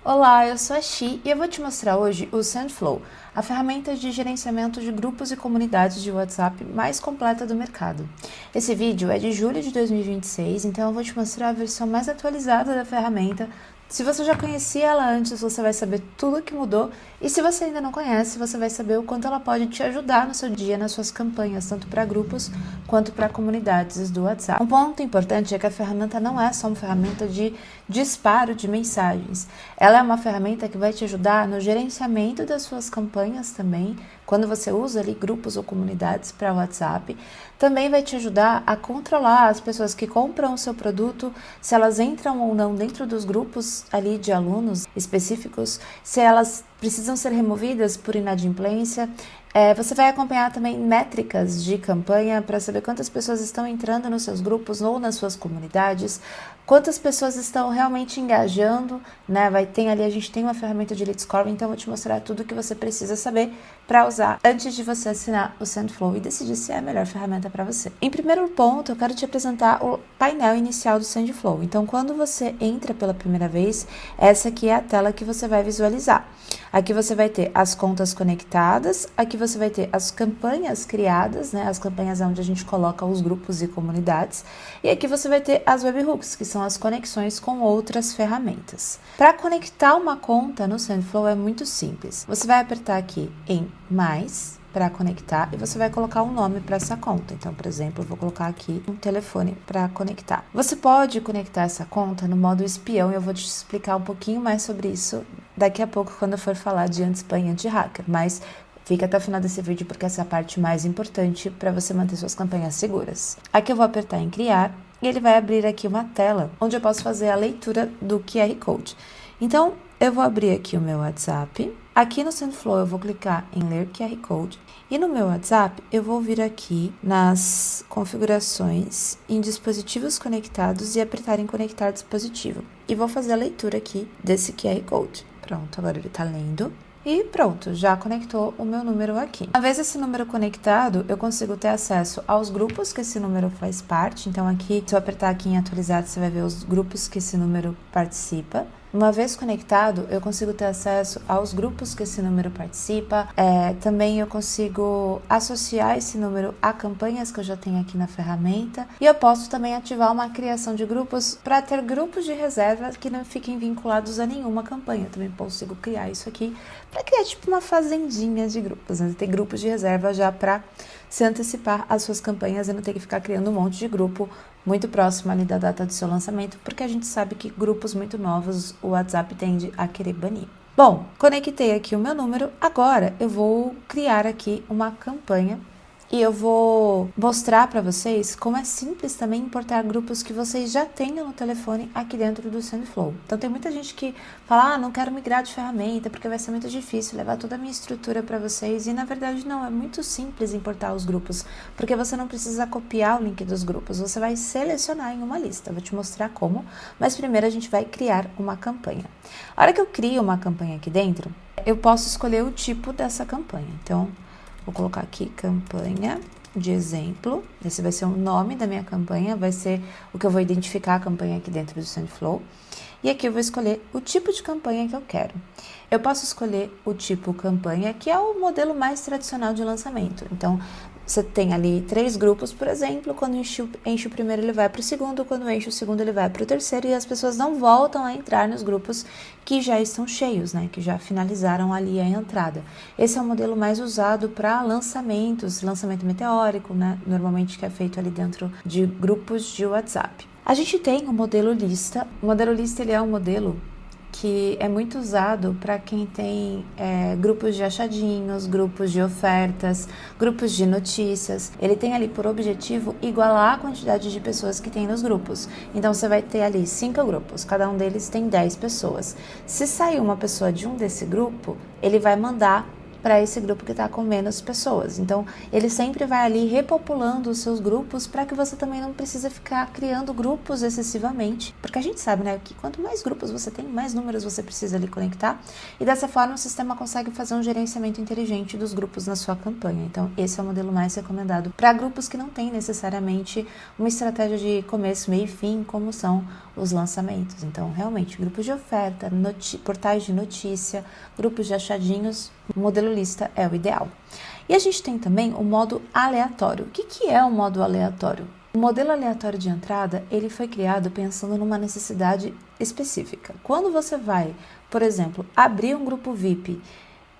Olá, eu sou a Xi e eu vou te mostrar hoje o Sendflow, a ferramenta de gerenciamento de grupos e comunidades de WhatsApp mais completa do mercado. Esse vídeo é de julho de 2026, então eu vou te mostrar a versão mais atualizada da ferramenta. Se você já conhecia ela antes, você vai saber tudo o que mudou, e se você ainda não conhece, você vai saber o quanto ela pode te ajudar no seu dia, nas suas campanhas, tanto para grupos quanto para comunidades do WhatsApp. Um ponto importante é que a ferramenta não é só uma ferramenta de disparo de mensagens. Ela é uma ferramenta que vai te ajudar no gerenciamento das suas campanhas também, quando você usa ali grupos ou comunidades para WhatsApp. Também vai te ajudar a controlar as pessoas que compram o seu produto, se elas entram ou não dentro dos grupos ali de alunos específicos, se elas precisam ser removidas por inadimplência. Você vai acompanhar também métricas de campanha para saber quantas pessoas estão entrando nos seus grupos ou nas suas comunidades, quantas pessoas estão realmente engajando, né? A gente tem uma ferramenta de lead score, então eu vou te mostrar tudo o que você precisa saber para usar antes de você assinar o Sendflow e decidir se é a melhor ferramenta para você. Em primeiro ponto, eu quero te apresentar o painel inicial do Sendflow. Então, quando você entra pela primeira vez, essa aqui é a tela que você vai visualizar. Aqui você vai ter as contas conectadas, aqui você vai ter as campanhas criadas, né? As campanhas onde a gente coloca os grupos e comunidades. E aqui você vai ter as webhooks, que são as conexões com outras ferramentas. Para conectar uma conta no Sendflow é muito simples. Você vai apertar aqui em mais para conectar e você vai colocar um nome para essa conta. Então, por exemplo, eu vou colocar aqui um telefone para conectar. Você pode conectar essa conta no modo espião e eu vou te explicar um pouquinho mais sobre isso daqui a pouco quando eu for falar de anti-spam e anti-hacker, mas fica até o final desse vídeo porque essa é a parte mais importante para você manter suas campanhas seguras. Aqui eu vou apertar em criar e ele vai abrir aqui uma tela onde eu posso fazer a leitura do QR Code. Então, eu vou abrir aqui o meu WhatsApp. Aqui no Sendflow eu vou clicar em ler QR Code. E no meu WhatsApp eu vou vir aqui nas configurações em dispositivos conectados e apertar em conectar dispositivo. E vou fazer a leitura aqui desse QR Code. Pronto, agora ele está lendo. E pronto, já conectou o meu número aqui. Uma vez esse número conectado, eu consigo ter acesso aos grupos que esse número faz parte. Então aqui, se eu apertar aqui em atualizar, você vai ver os grupos que esse número participa. Uma vez conectado, eu consigo ter acesso aos grupos que esse número participa. Também eu consigo associar esse número a campanhas que eu já tenho aqui na ferramenta. E eu posso também ativar uma criação de grupos para ter grupos de reserva que não fiquem vinculados a nenhuma campanha. Eu também consigo criar isso aqui para criar tipo uma fazendinha de grupos, né? Ter grupos de reserva já para se antecipar às suas campanhas e não ter que ficar criando um monte de grupo muito próximo ali da data do seu lançamento, porque a gente sabe que grupos muito novos o WhatsApp tende a querer banir. Bom, conectei aqui o meu número, agora eu vou criar aqui uma campanha e eu vou mostrar para vocês como é simples também importar grupos que vocês já tenham no telefone aqui dentro do Sendflow. Então tem muita gente que fala, não quero migrar de ferramenta porque vai ser muito difícil levar toda a minha estrutura para vocês. E na verdade não, é muito simples importar os grupos, porque você não precisa copiar o link dos grupos, você vai selecionar em uma lista. Eu vou te mostrar como, mas primeiro a gente vai criar uma campanha. A hora que eu crio uma campanha aqui dentro, eu posso escolher o tipo dessa campanha. Então, vou colocar aqui campanha de exemplo. Esse vai ser o nome da minha campanha, vai ser o que eu vou identificar a campanha aqui dentro do Sendflow. E aqui eu vou escolher o tipo de campanha que eu quero. Eu posso escolher o tipo campanha, que é o modelo mais tradicional de lançamento. Então, você tem ali 3 grupos, por exemplo, quando enche o primeiro ele vai para o segundo, quando enche o segundo ele vai para o terceiro e as pessoas não voltam a entrar nos grupos que já estão cheios, né, que já finalizaram ali a entrada. Esse é o modelo mais usado para lançamentos, lançamento meteórico, né, normalmente que é feito ali dentro de grupos de WhatsApp. A gente tem o modelo lista. O modelo lista ele é um modelo que é muito usado para quem tem grupos de achadinhos, grupos de ofertas, grupos de notícias. Ele tem ali por objetivo igualar a quantidade de pessoas que tem nos grupos. Então você vai ter ali 5 grupos, cada um deles tem 10 pessoas. Se sair uma pessoa de um desse grupo, ele vai mandar para esse grupo que está com menos pessoas. Então, ele sempre vai ali repopulando os seus grupos para que você também não precisa ficar criando grupos excessivamente, porque a gente sabe, né, que quanto mais grupos você tem, mais números você precisa ali conectar, e dessa forma o sistema consegue fazer um gerenciamento inteligente dos grupos na sua campanha. Então, esse é o modelo mais recomendado para grupos que não têm necessariamente uma estratégia de começo, meio e fim, como são os lançamentos. Então, realmente, grupos de oferta, portais de notícia, grupos de achadinhos, o modelo lista é o ideal. E a gente tem também o modo aleatório. O que é o modo aleatório? O modelo aleatório de entrada, ele foi criado pensando numa necessidade específica. Quando você vai, por exemplo, abrir um grupo VIP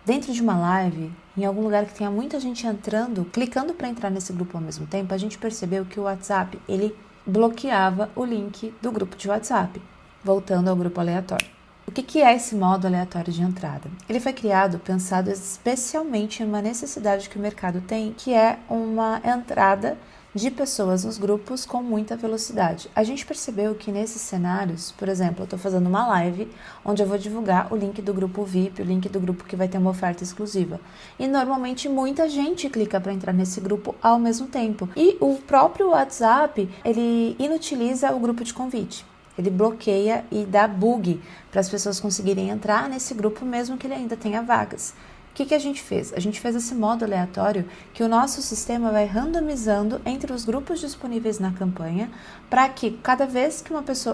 dentro de uma live, em algum lugar que tenha muita gente entrando, clicando para entrar nesse grupo ao mesmo tempo, a gente percebeu que o WhatsApp, ele bloqueava o link do grupo de WhatsApp, voltando ao grupo aleatório. O que é esse modo aleatório de entrada? Ele foi criado pensado especialmente em uma necessidade que o mercado tem, que é uma entrada de pessoas nos grupos com muita velocidade. A gente percebeu que nesses cenários, por exemplo, eu estou fazendo uma live onde eu vou divulgar o link do grupo VIP, o link do grupo que vai ter uma oferta exclusiva. E normalmente muita gente clica para entrar nesse grupo ao mesmo tempo. E o próprio WhatsApp, ele inutiliza o grupo de convite. Ele bloqueia e dá bug para as pessoas conseguirem entrar nesse grupo mesmo que ele ainda tenha vagas. O que a gente fez? A gente fez esse modo aleatório que o nosso sistema vai randomizando entre os grupos disponíveis na campanha para que cada vez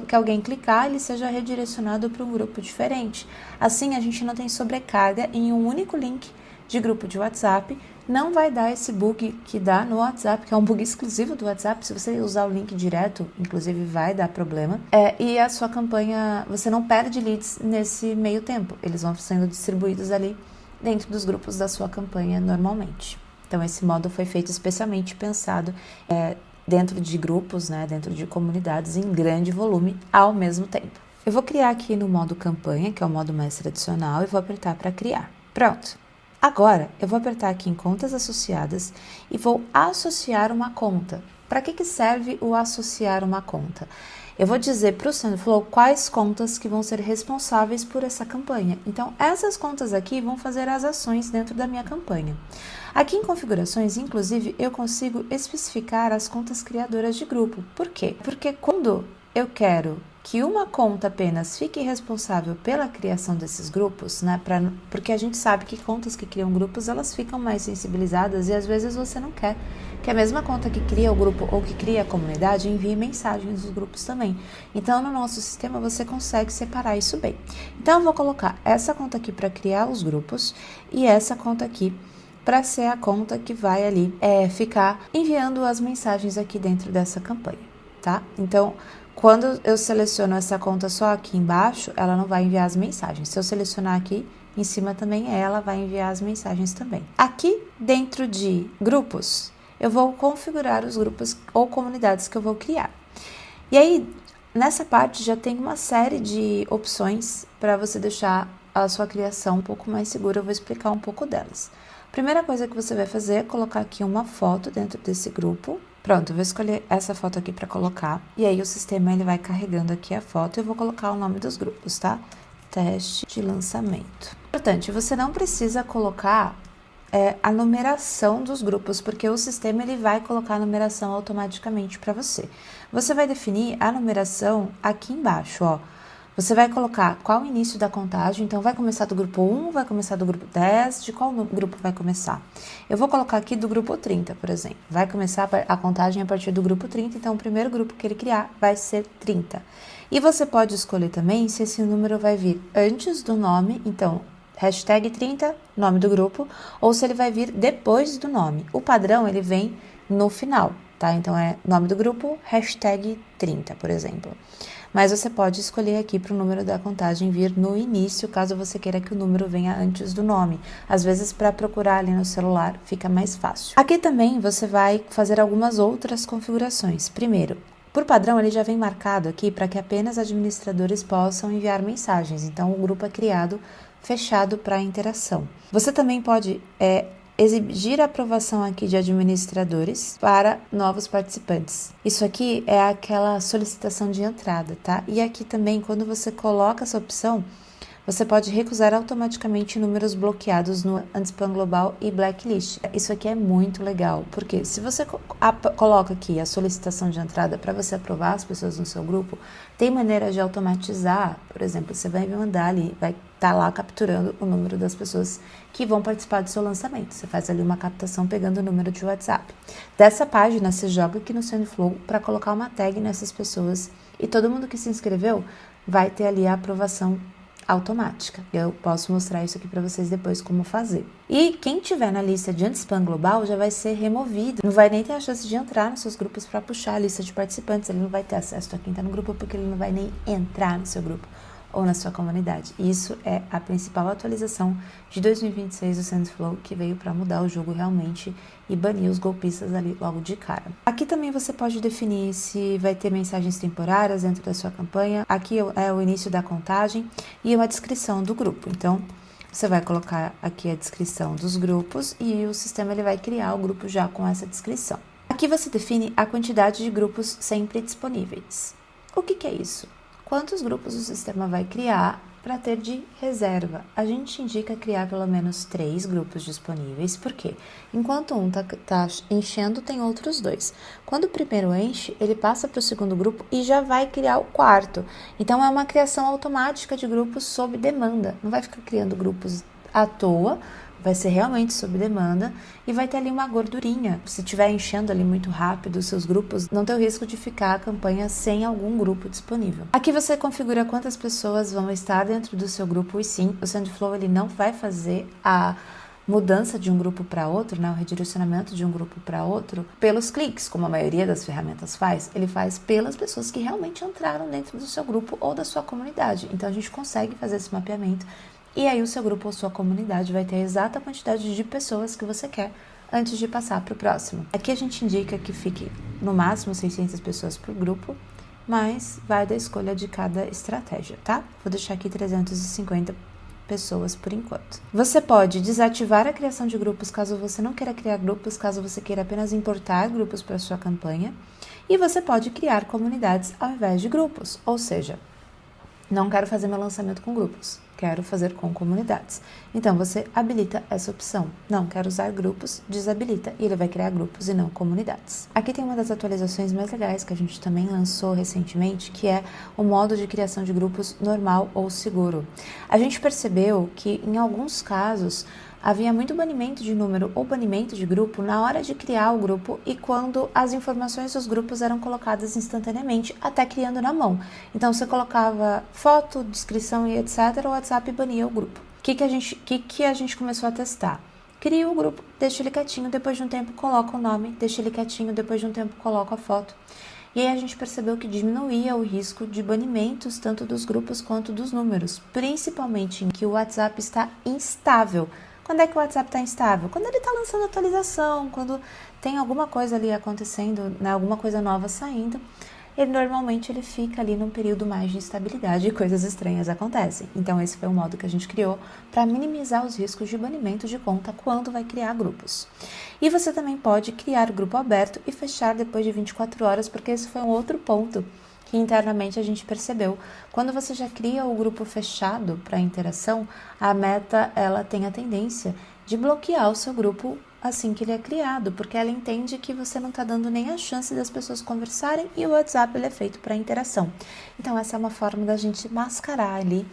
que alguém clicar, ele seja redirecionado para um grupo diferente. Assim, a gente não tem sobrecarga em um único link de grupo de WhatsApp, não vai dar esse bug que dá no WhatsApp, que é um bug exclusivo do WhatsApp. Se você usar o link direto, inclusive vai dar problema. E a sua campanha, você não perde leads nesse meio tempo, eles vão sendo distribuídos ali dentro dos grupos da sua campanha normalmente. Então, esse modo foi feito especialmente pensado dentro de grupos, né, dentro de comunidades em grande volume ao mesmo tempo. Eu vou criar aqui no modo campanha, que é o modo mais tradicional, e vou apertar para criar. Pronto! Agora, eu vou apertar aqui em contas associadas e vou associar uma conta. Para que serve o associar uma conta? Eu vou dizer para o SendFlow quais contas que vão ser responsáveis por essa campanha. Então, essas contas aqui vão fazer as ações dentro da minha campanha. Aqui em configurações, inclusive, eu consigo especificar as contas criadoras de grupo. Por quê? Porque quando eu quero que uma conta apenas fique responsável pela criação desses grupos, né? Porque a gente sabe que contas que criam grupos, elas ficam mais sensibilizadas e às vezes você não quer que a mesma conta que cria o grupo ou que cria a comunidade envie mensagens dos grupos também. Então, no nosso sistema, você consegue separar isso bem. Então, eu vou colocar essa conta aqui para criar os grupos e essa conta aqui para ser a conta que vai ali ficar enviando as mensagens aqui dentro dessa campanha, tá? Então, quando eu seleciono essa conta só aqui embaixo, ela não vai enviar as mensagens. Se eu selecionar aqui em cima também, ela vai enviar as mensagens também. Aqui dentro de grupos, eu vou configurar os grupos ou comunidades que eu vou criar. E aí, nessa parte já tem uma série de opções para você deixar a sua criação um pouco mais segura. Eu vou explicar um pouco delas. Primeira coisa que você vai fazer é colocar aqui uma foto dentro desse grupo. Pronto, eu vou escolher essa foto aqui para colocar. E aí o sistema ele vai carregando aqui a foto. Eu vou colocar o nome dos grupos, tá? Teste de lançamento. Importante, você não precisa colocar a numeração dos grupos, porque o sistema ele vai colocar a numeração automaticamente para você. Você vai definir a numeração aqui embaixo, ó. Você vai colocar qual o início da contagem, então vai começar do grupo 1, vai começar do grupo 10, de qual grupo vai começar? Eu vou colocar aqui do grupo 30, por exemplo. Vai começar a contagem a partir do grupo 30, então o primeiro grupo que ele criar vai ser 30. E você pode escolher também se esse número vai vir antes do nome, então hashtag 30, nome do grupo, ou se ele vai vir depois do nome. O padrão ele vem no final, tá? Então é nome do grupo, hashtag 30, por exemplo. Mas você pode escolher aqui para o número da contagem vir no início, caso você queira que o número venha antes do nome. Às vezes, para procurar ali no celular, fica mais fácil. Aqui também você vai fazer algumas outras configurações. Primeiro, por padrão, ele já vem marcado aqui para que apenas administradores possam enviar mensagens. Então, o grupo é criado fechado para interação. Você também pode exigir a aprovação aqui de administradores para novos participantes. Isso aqui é aquela solicitação de entrada, tá? E aqui também, quando você coloca essa opção, você pode recusar automaticamente números bloqueados no Anti-Spam Global e Blacklist. Isso aqui é muito legal, porque se você coloca aqui a solicitação de entrada para você aprovar as pessoas no seu grupo, tem maneira de automatizar. Por exemplo, você vai mandar ali, vai estar lá capturando o número das pessoas que vão participar do seu lançamento. Você faz ali uma captação pegando o número de WhatsApp. Dessa página, você joga aqui no SendFlow para colocar uma tag nessas pessoas e todo mundo que se inscreveu vai ter ali a aprovação automática. Eu posso mostrar isso aqui para vocês depois como fazer. E quem tiver na lista de Anti-Spam Global já vai ser removido. Não vai nem ter a chance de entrar nos seus grupos para puxar a lista de participantes. Ele não vai ter acesso a quem está no grupo porque ele não vai nem entrar no seu grupo ou na sua comunidade. Isso é a principal atualização de 2026 do SendFlow, que veio para mudar o jogo realmente e banir os golpistas ali logo de cara. Aqui também você pode definir se vai ter mensagens temporárias dentro da sua campanha. Aqui é o início da contagem e uma descrição do grupo. Então, você vai colocar aqui a descrição dos grupos e o sistema ele vai criar o grupo já com essa descrição. Aqui você define a quantidade de grupos sempre disponíveis. O que é isso? Quantos grupos o sistema vai criar para ter de reserva? A gente indica criar pelo menos 3 grupos disponíveis, porque enquanto um tá enchendo, tem outros 2. Quando o primeiro enche, ele passa para o segundo grupo e já vai criar o quarto. Então, é uma criação automática de grupos sob demanda. Não vai ficar criando grupos à toa, vai ser realmente sob demanda e vai ter ali uma gordurinha. Se estiver enchendo ali muito rápido os seus grupos, não tem o risco de ficar a campanha sem algum grupo disponível. Aqui você configura quantas pessoas vão estar dentro do seu grupo e sim, o SendFlow ele não vai fazer a mudança de um grupo para outro, né, o redirecionamento de um grupo para outro, pelos cliques, como a maioria das ferramentas faz, ele faz pelas pessoas que realmente entraram dentro do seu grupo ou da sua comunidade. Então a gente consegue fazer esse mapeamento e aí o seu grupo ou sua comunidade vai ter a exata quantidade de pessoas que você quer antes de passar para o próximo. Aqui a gente indica que fique no máximo 600 pessoas por grupo, mas vai da escolha de cada estratégia, tá? Vou deixar aqui 350 pessoas por enquanto. Você pode desativar a criação de grupos caso você não queira criar grupos, caso você queira apenas importar grupos para sua campanha. E você pode criar comunidades ao invés de grupos, ou seja, não quero fazer meu lançamento com grupos, quero fazer com comunidades. Então, você habilita essa opção. Não quero usar grupos, desabilita e ele vai criar grupos e não comunidades. Aqui tem uma das atualizações mais legais que a gente também lançou recentemente, que é o modo de criação de grupos normal ou seguro. A gente percebeu que, em alguns casos, havia muito banimento de número ou banimento de grupo na hora de criar o grupo e quando as informações dos grupos eram colocadas instantaneamente, até criando na mão. Então, você colocava foto, descrição e etc, o WhatsApp bania o grupo. O que a gente começou a testar? Cria o grupo, deixa ele quietinho, depois de um tempo coloca o nome, deixa ele quietinho, depois de um tempo coloca a foto. E aí a gente percebeu que diminuía o risco de banimentos tanto dos grupos quanto dos números, principalmente em que o WhatsApp está instável. Quando é que o WhatsApp está instável? Quando ele está lançando atualização, quando tem alguma coisa ali acontecendo, né, alguma coisa nova saindo, ele fica ali num período mais de instabilidade e coisas estranhas acontecem. Então esse foi o modo que a gente criou para minimizar os riscos de banimento de conta quando vai criar grupos. E você também pode criar grupo aberto e fechar depois de 24 horas, porque esse foi um outro ponto que internamente a gente percebeu. Quando você já cria o grupo fechado para interação, a Meta ela tem a tendência de bloquear o seu grupo assim que ele é criado, porque ela entende que você não está dando nem a chance das pessoas conversarem e o WhatsApp ele é feito para interação. Então essa é uma forma da gente mascarar ali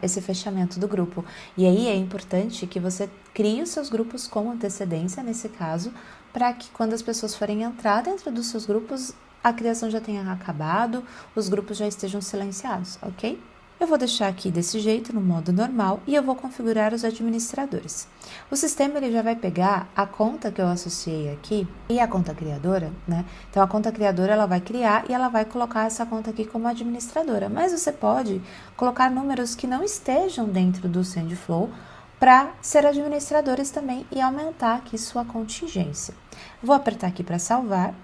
esse fechamento do grupo. E aí é importante que você crie os seus grupos com antecedência, nesse caso, para que quando as pessoas forem entrar dentro dos seus grupos, a criação já tenha acabado, os grupos já estejam silenciados, ok? Eu vou deixar aqui desse jeito, no modo normal, e eu vou configurar os administradores. O sistema ele já vai pegar a conta que eu associei aqui e a conta criadora, né? Então, a conta criadora ela vai criar e ela vai colocar essa conta aqui como administradora. Mas você pode colocar números que não estejam dentro do SendFlow para ser administradores também e aumentar aqui sua contingência. Vou apertar aqui para salvar.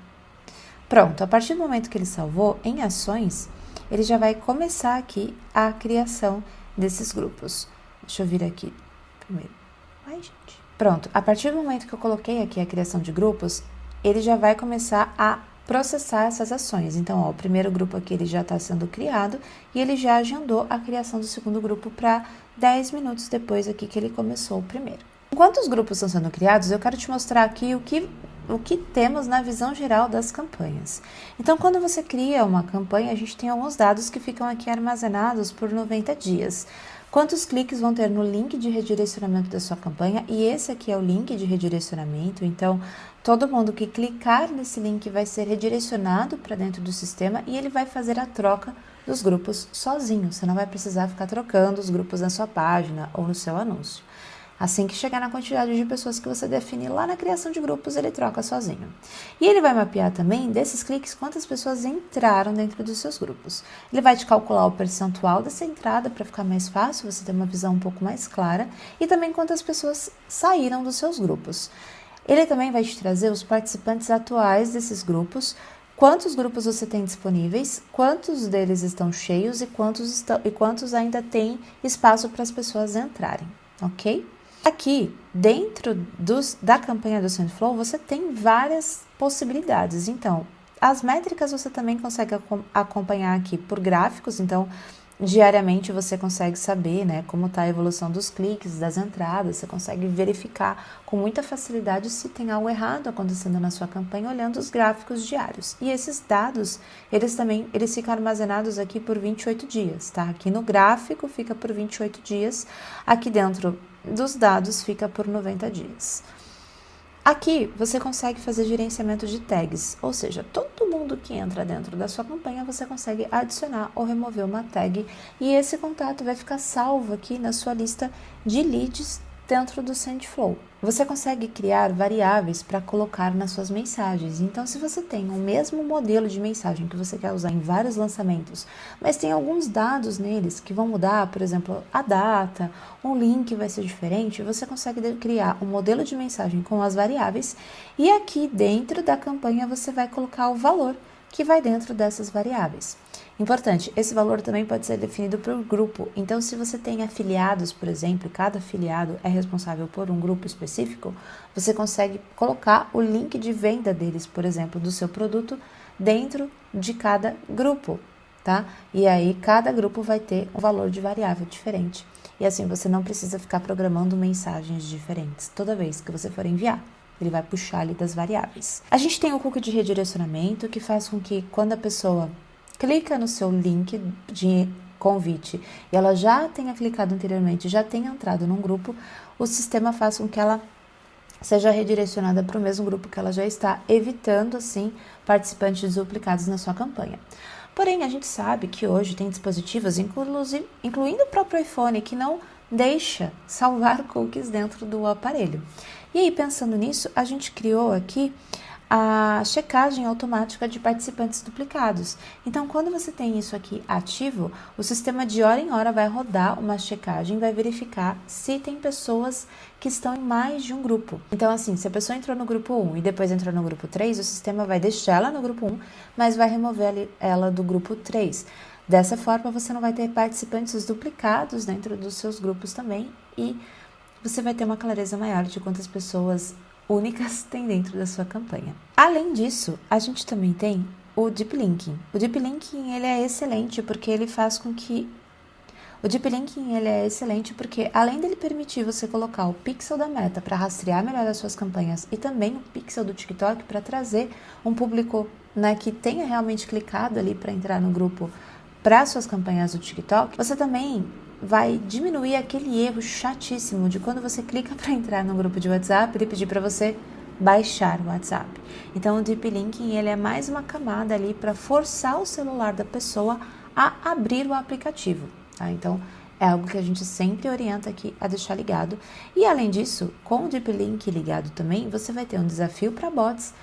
Pronto, a partir do momento que ele salvou, em ações, ele já vai começar aqui a criação desses grupos. Deixa eu vir aqui primeiro. Ai, gente. Pronto, a partir do momento que eu coloquei aqui a criação de grupos, ele já vai começar a processar essas ações. Então, ó, o primeiro grupo aqui ele já está sendo criado e ele já agendou a criação do segundo grupo para 10 minutos depois aqui que ele começou o primeiro. Enquanto os grupos estão sendo criados, eu quero te mostrar aqui o que temos na visão geral das campanhas. Então, quando você cria uma campanha, a gente tem alguns dados que ficam aqui armazenados por 90 dias. Quantos cliques vão ter no link de redirecionamento da sua campanha? E esse aqui é o link de redirecionamento, então todo mundo que clicar nesse link vai ser redirecionado para dentro do sistema e ele vai fazer a troca dos grupos sozinho. Você não vai precisar ficar trocando os grupos na sua página ou no seu anúncio. Assim que chegar na quantidade de pessoas que você define lá na criação de grupos, ele troca sozinho. E ele vai mapear também, desses cliques, quantas pessoas entraram dentro dos seus grupos. Ele vai te calcular o percentual dessa entrada para ficar mais fácil, você ter uma visão um pouco mais clara, e também quantas pessoas saíram dos seus grupos. Ele também vai te trazer os participantes atuais desses grupos, quantos grupos você tem disponíveis, quantos deles estão cheios e quantos ainda tem espaço para as pessoas entrarem, ok? Aqui, dentro da campanha do SendFlow, você tem várias possibilidades. Então, as métricas você também consegue acompanhar aqui por gráficos. Então, diariamente você consegue saber, né, como está a evolução dos cliques, das entradas. Você consegue verificar com muita facilidade se tem algo errado acontecendo na sua campanha olhando os gráficos diários. E esses dados, eles ficam armazenados aqui por 28 dias, tá? Aqui no gráfico fica por 28 dias, aqui dentro dos dados fica por 90 dias. Aqui você consegue fazer gerenciamento de tags, ou seja, todo mundo que entra dentro da sua campanha você consegue adicionar ou remover uma tag e esse contato vai ficar salvo aqui na sua lista de leads dentro do SendFlow. Você consegue criar variáveis para colocar nas suas mensagens. Então, se você tem o mesmo modelo de mensagem que você quer usar em vários lançamentos, mas tem alguns dados neles que vão mudar, por exemplo, a data, um link vai ser diferente, você consegue criar um modelo de mensagem com as variáveis e aqui dentro da campanha você vai colocar o valor que vai dentro dessas variáveis. Importante, esse valor também pode ser definido por grupo. Então, se você tem afiliados, por exemplo, cada afiliado é responsável por um grupo específico, você consegue colocar o link de venda deles, por exemplo, do seu produto dentro de cada grupo, tá? E aí, cada grupo vai ter um valor de variável diferente. E assim, você não precisa ficar programando mensagens diferentes toda vez que você for enviar. Ele vai puxar ali das variáveis. A gente tem o cookie de redirecionamento, que faz com que quando a pessoa clica no seu link de convite e ela já tenha clicado anteriormente, já tenha entrado num grupo, o sistema faz com que ela seja redirecionada para o mesmo grupo que ela já está, evitando assim participantes duplicados na sua campanha. Porém, a gente sabe que hoje tem dispositivos, incluindo o próprio iPhone, que não deixa salvar cookies dentro do aparelho. E aí, pensando nisso, a gente criou aqui a checagem automática de participantes duplicados. Então, quando você tem isso aqui ativo, o sistema de hora em hora vai rodar uma checagem, vai verificar se tem pessoas que estão em mais de um grupo. Então, assim, se a pessoa entrou no grupo 1 e depois entrou no grupo 3, o sistema vai deixar ela no grupo 1, mas vai remover ela do grupo 3. Dessa forma, você não vai ter participantes duplicados dentro dos seus grupos também e você vai ter uma clareza maior de quantas pessoas únicas tem dentro da sua campanha. Além disso, a gente também tem o Deep Linking. O Deep Linking ele é excelente porque ele faz com que além dele permitir você colocar o pixel da Meta para rastrear melhor as suas campanhas e também o pixel do TikTok para trazer um público, né, que tenha realmente clicado ali para entrar no grupo para suas campanhas do TikTok, você também vai diminuir aquele erro chatíssimo de quando você clica para entrar no grupo de WhatsApp, ele pedir para você baixar o WhatsApp. Então, o Deep Linking ele é mais uma camada ali para forçar o celular da pessoa a abrir o aplicativo, tá? Então, é algo que a gente sempre orienta aqui a deixar ligado. E, além disso, com o Deep Link ligado também, você vai ter um desafio para bots.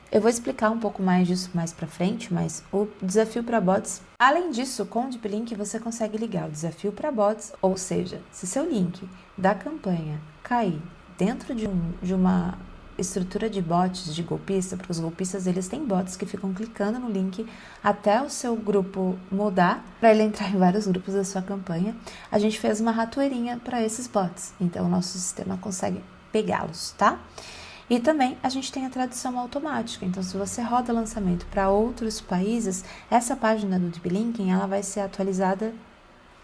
Eu vou explicar um pouco mais disso mais para frente, mas o desafio para bots, além disso, com o Deep Link você consegue ligar o desafio para bots, ou seja, se seu link da campanha cair dentro de uma estrutura de bots de golpista, porque os golpistas eles têm bots que ficam clicando no link até o seu grupo mudar para ele entrar em vários grupos da sua campanha. A gente fez uma ratoeirinha para esses bots, então o nosso sistema consegue pegá-los, tá? E também a gente tem a tradução automática, então se você roda lançamento para outros países, essa página do Deep Linking, ela vai ser atualizada,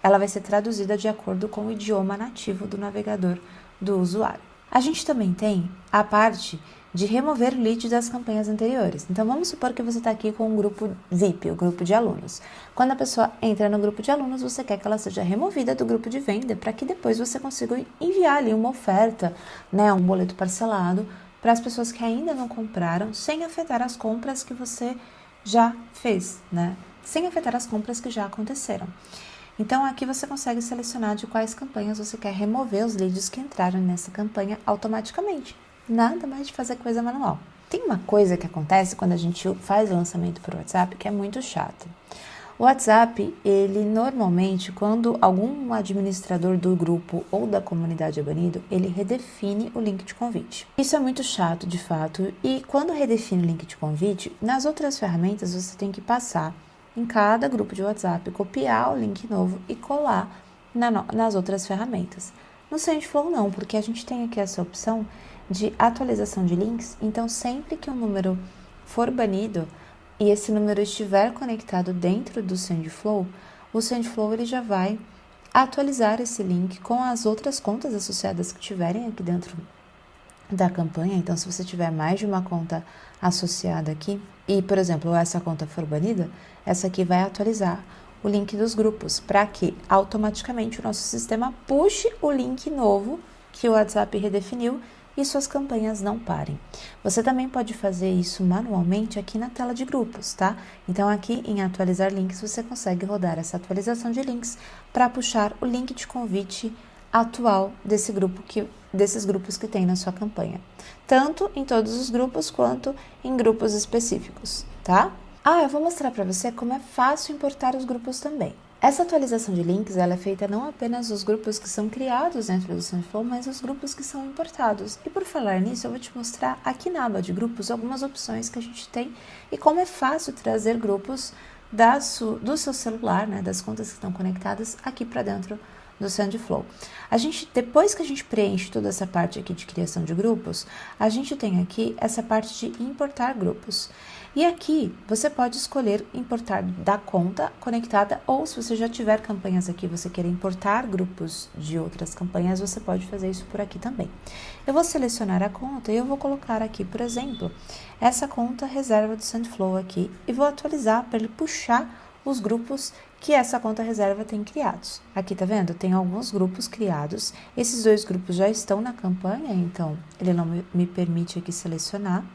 ela vai ser traduzida de acordo com o idioma nativo do navegador do usuário. A gente também tem a parte de remover leads das campanhas anteriores. Então, vamos supor que você está aqui com um grupo VIP, o grupo de alunos. Quando a pessoa entra no grupo de alunos, você quer que ela seja removida do grupo de venda, para que depois você consiga enviar ali uma oferta, né, um boleto parcelado, para as pessoas que ainda não compraram, sem afetar as compras que você já fez, né? Sem afetar as compras que já aconteceram. Então, aqui você consegue selecionar de quais campanhas você quer remover os leads que entraram nessa campanha automaticamente. Nada mais de fazer coisa manual. Tem uma coisa que acontece quando a gente faz o lançamento por WhatsApp que é muito chata. O WhatsApp, ele normalmente, quando algum administrador do grupo ou da comunidade é banido, ele redefine o link de convite. Isso é muito chato, de fato, e quando redefine o link de convite, nas outras ferramentas você tem que passar em cada grupo de WhatsApp, copiar o link novo e colar nas outras ferramentas. No SendFlow não, porque a gente tem aqui essa opção de atualização de links, então sempre que um número for banido e esse número estiver conectado dentro do SendFlow, o SendFlow ele já vai atualizar esse link com as outras contas associadas que tiverem aqui dentro da campanha. Então, se você tiver mais de uma conta associada aqui e, por exemplo, essa conta for banida, essa aqui vai atualizar o link dos grupos para que automaticamente o nosso sistema puxe o link novo que o WhatsApp redefiniu e suas campanhas não parem. Você também pode fazer isso manualmente aqui na tela de grupos, tá? Então, aqui em atualizar links, você consegue rodar essa atualização de links para puxar o link de convite atual desses grupos que tem na sua campanha. Tanto em todos os grupos quanto em grupos específicos, tá? Eu vou mostrar para você como é fácil importar os grupos também. Essa atualização de links ela é feita não apenas nos grupos que são criados dentro do SendFlow, mas os grupos que são importados. E por falar nisso, eu vou te mostrar aqui na aba de grupos algumas opções que a gente tem e como é fácil trazer grupos do seu celular, né, das contas que estão conectadas aqui para dentro do SendFlow. Depois que a gente preenche toda essa parte aqui de criação de grupos, a gente tem aqui essa parte de importar grupos. E aqui você pode escolher importar da conta conectada, ou se você já tiver campanhas aqui, você quer importar grupos de outras campanhas, você pode fazer isso por aqui também. Eu vou selecionar a conta e eu vou colocar aqui, por exemplo, essa conta reserva do SendFlow aqui e vou atualizar para ele puxar os grupos que essa conta reserva tem criados. Aqui tá vendo? Tem alguns grupos criados. Esses 2 grupos já estão na campanha, então ele não me permite aqui selecionar.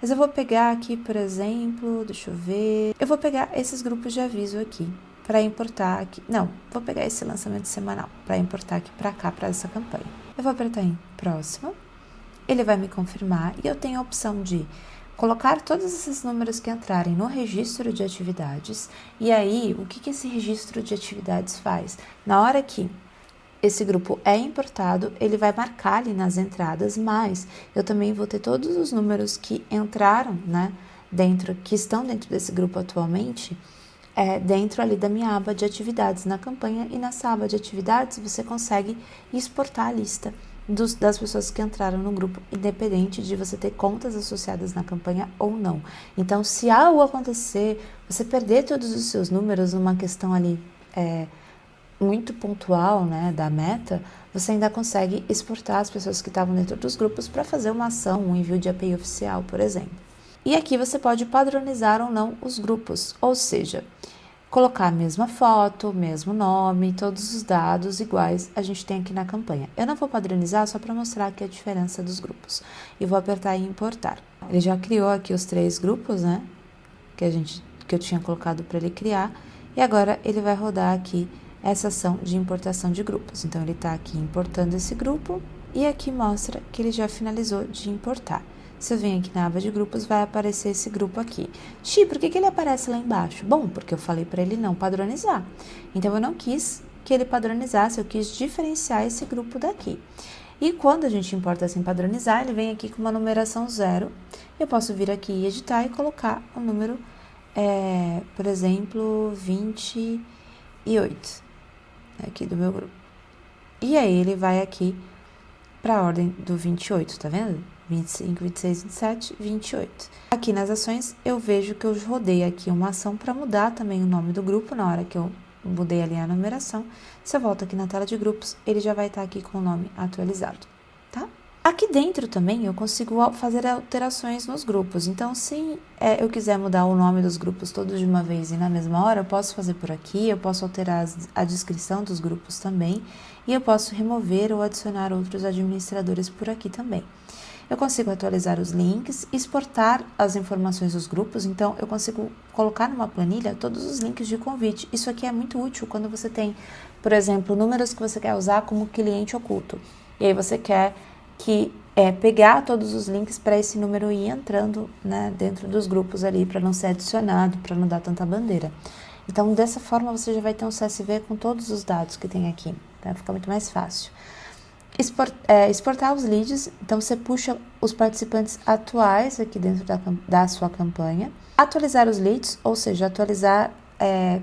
Mas eu vou pegar aqui, por exemplo, deixa eu ver. Eu vou pegar esses grupos de aviso aqui para importar aqui. Não, vou pegar esse lançamento semanal para importar aqui para cá, para essa campanha. Eu vou apertar em próximo. Ele vai me confirmar e eu tenho a opção de colocar todos esses números que entrarem no registro de atividades. E aí, o que esse registro de atividades faz? Na hora que esse grupo é importado, ele vai marcar ali nas entradas, mas eu também vou ter todos os números que entraram, né, que estão dentro desse grupo atualmente, dentro ali da minha aba de atividades na campanha, e nessa aba de atividades você consegue exportar a lista das pessoas que entraram no grupo, independente de você ter contas associadas na campanha ou não. Então, se algo acontecer, você perder todos os seus números numa questão ali muito pontual, né, da meta, você ainda consegue exportar as pessoas que estavam dentro dos grupos para fazer uma ação, um envio de API oficial, por exemplo. E aqui você pode padronizar ou não os grupos, ou seja, colocar a mesma foto, mesmo nome, todos os dados iguais a gente tem aqui na campanha. Eu não vou padronizar só para mostrar aqui a diferença dos grupos. E vou apertar em importar. Ele já criou aqui os 3 grupos, né, que eu tinha colocado para ele criar, e agora ele vai rodar aqui essa ação de importação de grupos. Então, ele está aqui importando esse grupo e aqui mostra que ele já finalizou de importar. Se eu venho aqui na aba de grupos, vai aparecer esse grupo aqui. Por que ele aparece lá embaixo? Bom, porque eu falei para ele não padronizar. Então, eu não quis que ele padronizasse, eu quis diferenciar esse grupo daqui. E quando a gente importa sem padronizar, ele vem aqui com uma numeração 0. Eu posso vir aqui e editar e colocar o número, por exemplo, 28. Aqui do meu grupo. E aí ele vai aqui para a ordem do 28, tá vendo? 25, 26, 27, 28. Aqui nas ações, eu vejo que eu rodei aqui uma ação para mudar também o nome do grupo na hora que eu mudei ali a numeração. Se eu volto aqui na tela de grupos, ele já vai estar aqui com o nome atualizado, tá? Aqui dentro também eu consigo fazer alterações nos grupos. Então, se eu quiser mudar o nome dos grupos todos de uma vez e na mesma hora, eu posso fazer por aqui, eu posso alterar a descrição dos grupos também, e eu posso remover ou adicionar outros administradores por aqui também. Eu consigo atualizar os links, exportar as informações dos grupos, então eu consigo colocar numa planilha todos os links de convite. Isso aqui é muito útil quando você tem, por exemplo, números que você quer usar como cliente oculto. E aí você quer pegar todos os links para esse número ir entrando, né, dentro dos grupos ali, para não ser adicionado, para não dar tanta bandeira. Então, dessa forma, você já vai ter um CSV com todos os dados que tem aqui, tá? Fica muito mais fácil. Exportar os leads, então você puxa os participantes atuais aqui dentro da sua campanha. Atualizar os leads, ou seja, atualizar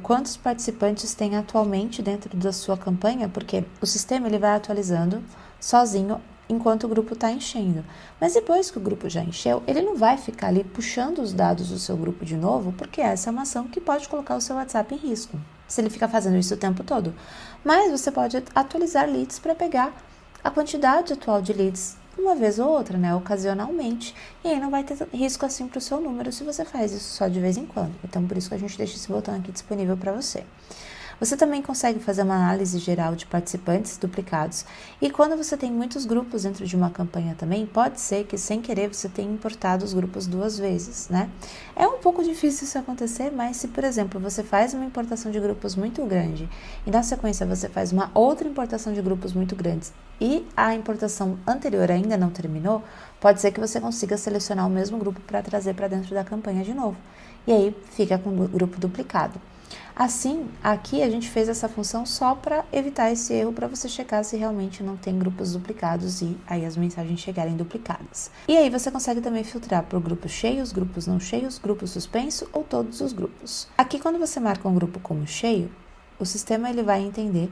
quantos participantes tem atualmente dentro da sua campanha, porque o sistema ele vai atualizando sozinho enquanto o grupo está enchendo. Mas depois que o grupo já encheu, ele não vai ficar ali puxando os dados do seu grupo de novo, porque essa é uma ação que pode colocar o seu WhatsApp em risco, se ele ficar fazendo isso o tempo todo. Mas você pode atualizar leads para pegar a quantidade atual de leads uma vez ou outra, né, ocasionalmente, e aí não vai ter risco assim para o seu número se você faz isso só de vez em quando. Então, por isso que a gente deixa esse botão aqui disponível para você. Você também consegue fazer uma análise geral de participantes duplicados, e quando você tem muitos grupos dentro de uma campanha também, pode ser que sem querer você tenha importado os grupos 2 vezes, né? É um pouco difícil isso acontecer, mas se, por exemplo, você faz uma importação de grupos muito grande e na sequência você faz uma outra importação de grupos muito grandes e a importação anterior ainda não terminou, pode ser que você consiga selecionar o mesmo grupo para trazer para dentro da campanha de novo. E aí fica com o grupo duplicado. Assim, aqui a gente fez essa função só para evitar esse erro, para você checar se realmente não tem grupos duplicados e aí as mensagens chegarem duplicadas. E aí você consegue também filtrar por grupos cheios, grupos não cheios, grupo suspenso ou todos os grupos. Aqui, quando você marca um grupo como cheio, o sistema ele vai entender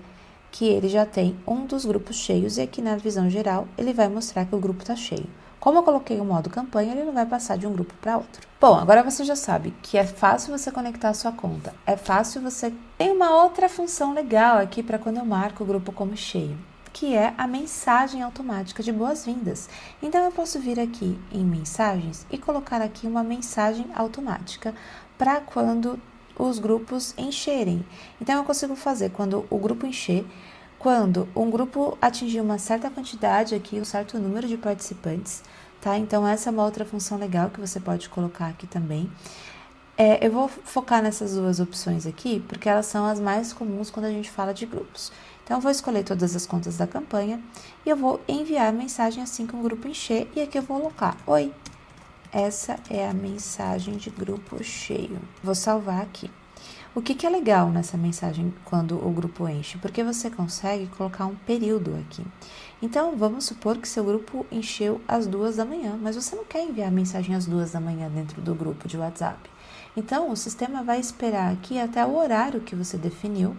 que ele já tem um dos grupos cheios e aqui na visão geral ele vai mostrar que o grupo está cheio. Como eu coloquei o modo campanha, ele não vai passar de um grupo para outro. Bom, agora você já sabe que é fácil você conectar a sua conta. É fácil você... Tem uma outra função legal aqui para quando eu marco o grupo como cheio, que é a mensagem automática de boas-vindas. Então, eu posso vir aqui em mensagens e colocar aqui uma mensagem automática para quando os grupos encherem. Então, eu consigo fazer quando o grupo encher, quando um grupo atingir uma certa quantidade aqui, um certo número de participantes, tá? Então, essa é uma outra função legal que você pode colocar aqui também. Eu vou focar nessas duas opções aqui, porque elas são as mais comuns quando a gente fala de grupos. Então, eu vou escolher todas as contas da campanha e eu vou enviar a mensagem assim que o grupo encher, e aqui eu vou colocar: oi, essa é a mensagem de grupo cheio. Vou salvar aqui. O que é legal nessa mensagem quando o grupo enche? Porque você consegue colocar um período aqui. Então, vamos supor que seu grupo encheu às 2 da manhã, mas você não quer enviar a mensagem às 2 da manhã dentro do grupo de WhatsApp. Então, o sistema vai esperar aqui até o horário que você definiu.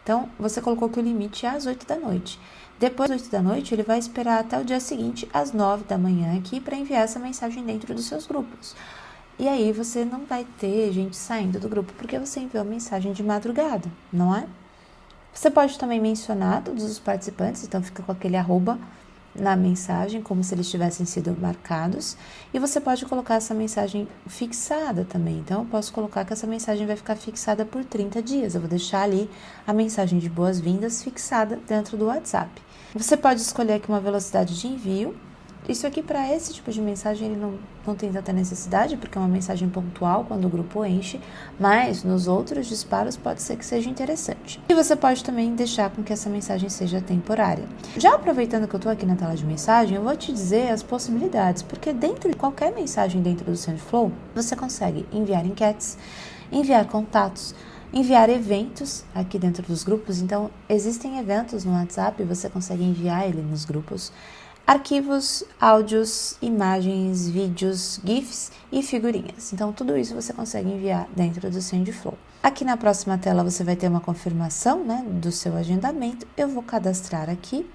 Então, você colocou que o limite é às 8 da noite. Depois das 8 da noite, ele vai esperar até o dia seguinte, às 9 da manhã aqui, para enviar essa mensagem dentro dos seus grupos. E aí você não vai ter gente saindo do grupo, porque você enviou mensagem de madrugada, não é? Você pode também mencionar todos os participantes, então fica com aquele arroba na mensagem, como se eles tivessem sido marcados. E você pode colocar essa mensagem fixada também. Então, eu posso colocar que essa mensagem vai ficar fixada por 30 dias. Eu vou deixar ali a mensagem de boas-vindas fixada dentro do WhatsApp. Você pode escolher aqui uma velocidade de envio. Isso aqui, para esse tipo de mensagem, ele não tem tanta necessidade, porque é uma mensagem pontual quando o grupo enche, mas nos outros disparos pode ser que seja interessante. E você pode também deixar com que essa mensagem seja temporária. Já aproveitando que eu estou aqui na tela de mensagem, eu vou te dizer as possibilidades, porque dentro de qualquer mensagem dentro do SendFlow, você consegue enviar enquetes, enviar contatos, enviar eventos aqui dentro dos grupos. Então, existem eventos no WhatsApp, você consegue enviar ele nos grupos, arquivos, áudios, imagens, vídeos, GIFs e figurinhas. Então, tudo isso você consegue enviar dentro do SendFlow. Aqui na próxima tela você vai ter uma confirmação, né, do seu agendamento. Eu vou cadastrar aqui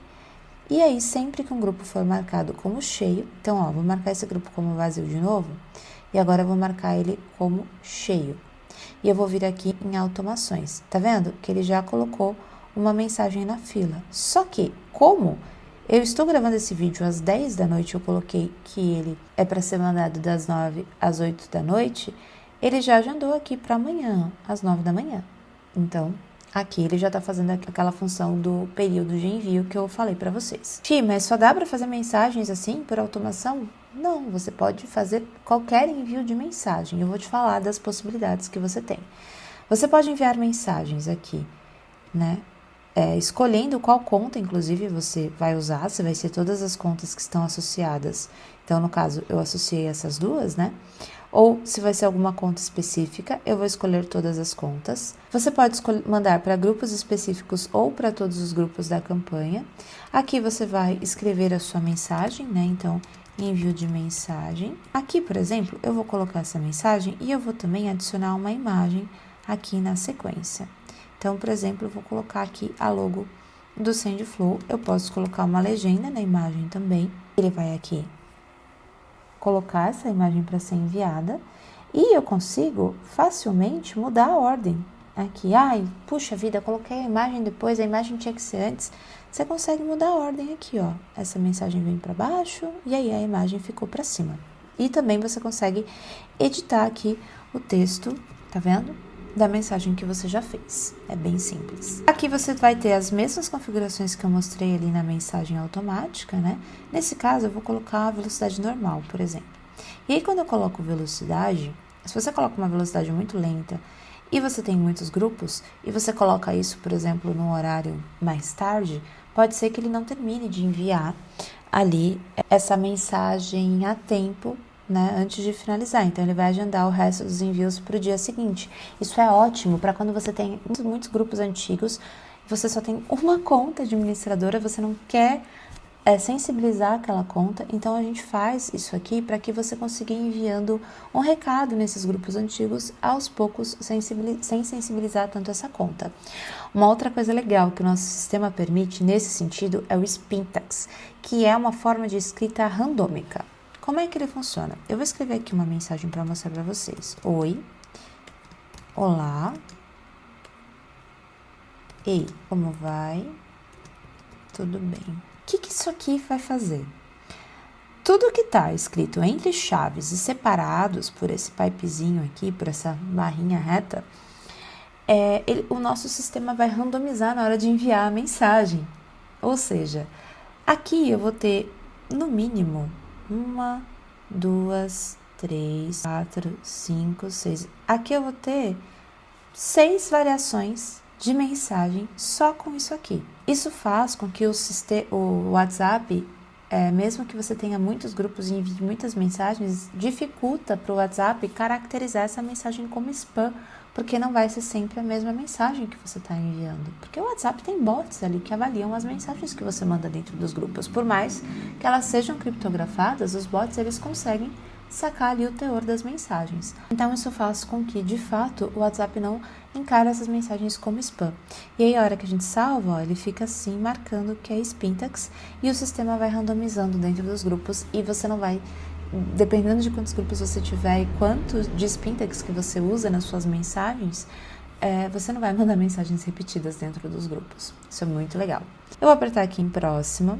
E aí, sempre que um grupo for marcado como cheio, então, ó, vou marcar esse grupo como vazio de novo, e agora eu vou marcar ele como cheio. E eu vou vir aqui em automações, tá vendo? Que ele já colocou uma mensagem na fila. Só que, como eu estou gravando esse vídeo às 10 da noite, eu coloquei que ele é para ser mandado das 9 às 8 da noite, ele já agendou aqui para amanhã, às 9 da manhã. Então, aqui ele já está fazendo aquela função do período de envio que eu falei para vocês. Ti, mas só dá para fazer mensagens assim por automação? Não, você pode fazer qualquer envio de mensagem. Eu vou te falar das possibilidades que você tem. Você pode enviar mensagens aqui, né? Escolhendo qual conta, inclusive, você vai usar. Você vai ser todas as contas que estão associadas. Então, no caso, eu associei essas duas, né? Ou se vai ser alguma conta específica, eu vou escolher todas as contas. Você pode mandar para grupos específicos ou para todos os grupos da campanha. Aqui você vai escrever a sua mensagem, né? Então, envio de mensagem. Aqui, por exemplo, eu vou colocar essa mensagem e eu vou também adicionar uma imagem aqui na sequência. Então, por exemplo, eu vou colocar aqui a logo do SendFlow. Eu posso colocar uma legenda na imagem também. Ele vai aqui colocar essa imagem para ser enviada e eu consigo facilmente mudar a ordem. Aqui, ai, puxa vida, coloquei a imagem depois, a imagem tinha que ser antes. Você consegue mudar a ordem aqui, ó. Essa mensagem vem para baixo e aí a imagem ficou para cima. E também você consegue editar aqui o texto, tá vendo? Da mensagem que você já fez. É bem simples. Aqui você vai ter as mesmas configurações que eu mostrei ali na mensagem automática, né? Nesse caso, eu vou colocar a velocidade normal, por exemplo. E aí, quando eu coloco velocidade, se você coloca uma velocidade muito lenta e você tem muitos grupos, e você coloca isso, por exemplo, no horário mais tarde, pode ser que ele não termine de enviar ali essa mensagem a tempo, né, antes de finalizar. Então, ele vai agendar o resto dos envios para o dia seguinte. Isso é ótimo para quando você tem muitos grupos antigos, você só tem uma conta administradora, você não quer sensibilizar aquela conta. Então, a gente faz isso aqui para que você consiga ir enviando um recado nesses grupos antigos, aos poucos, sem sensibilizar tanto essa conta. Uma outra coisa legal que o nosso sistema permite nesse sentido é o Spintax, que é uma forma de escrita randômica. Como é que ele funciona? Eu vou escrever aqui uma mensagem para mostrar para vocês. Oi, olá, ei, como vai? Tudo bem. O que isso aqui vai fazer? Tudo que está escrito entre chaves e separados por esse pipezinho aqui, por essa barrinha reta, o nosso sistema vai randomizar na hora de enviar a mensagem. Ou seja, aqui eu vou ter, no mínimo, 1, 2, 3, 4, 5, 6. Aqui eu vou ter 6 variações de mensagem só com isso aqui. Isso faz com que o WhatsApp, mesmo que você tenha muitos grupos e envie muitas mensagens, dificulta para o WhatsApp caracterizar essa mensagem como spam, porque não vai ser sempre a mesma mensagem que você está enviando. Porque o WhatsApp tem bots ali que avaliam as mensagens que você manda dentro dos grupos. Por mais que elas sejam criptografadas, os bots eles conseguem sacar ali o teor das mensagens. Então, isso faz com que, de fato, o WhatsApp não encara essas mensagens como spam. E aí, a hora que a gente salva, ó, ele fica assim, marcando que é Spintax, e o sistema vai randomizando dentro dos grupos, e você não vai, dependendo de quantos grupos você tiver e quanto de Spintax que você usa nas suas mensagens, você não vai mandar mensagens repetidas dentro dos grupos. Isso é muito legal. Eu vou apertar aqui em próxima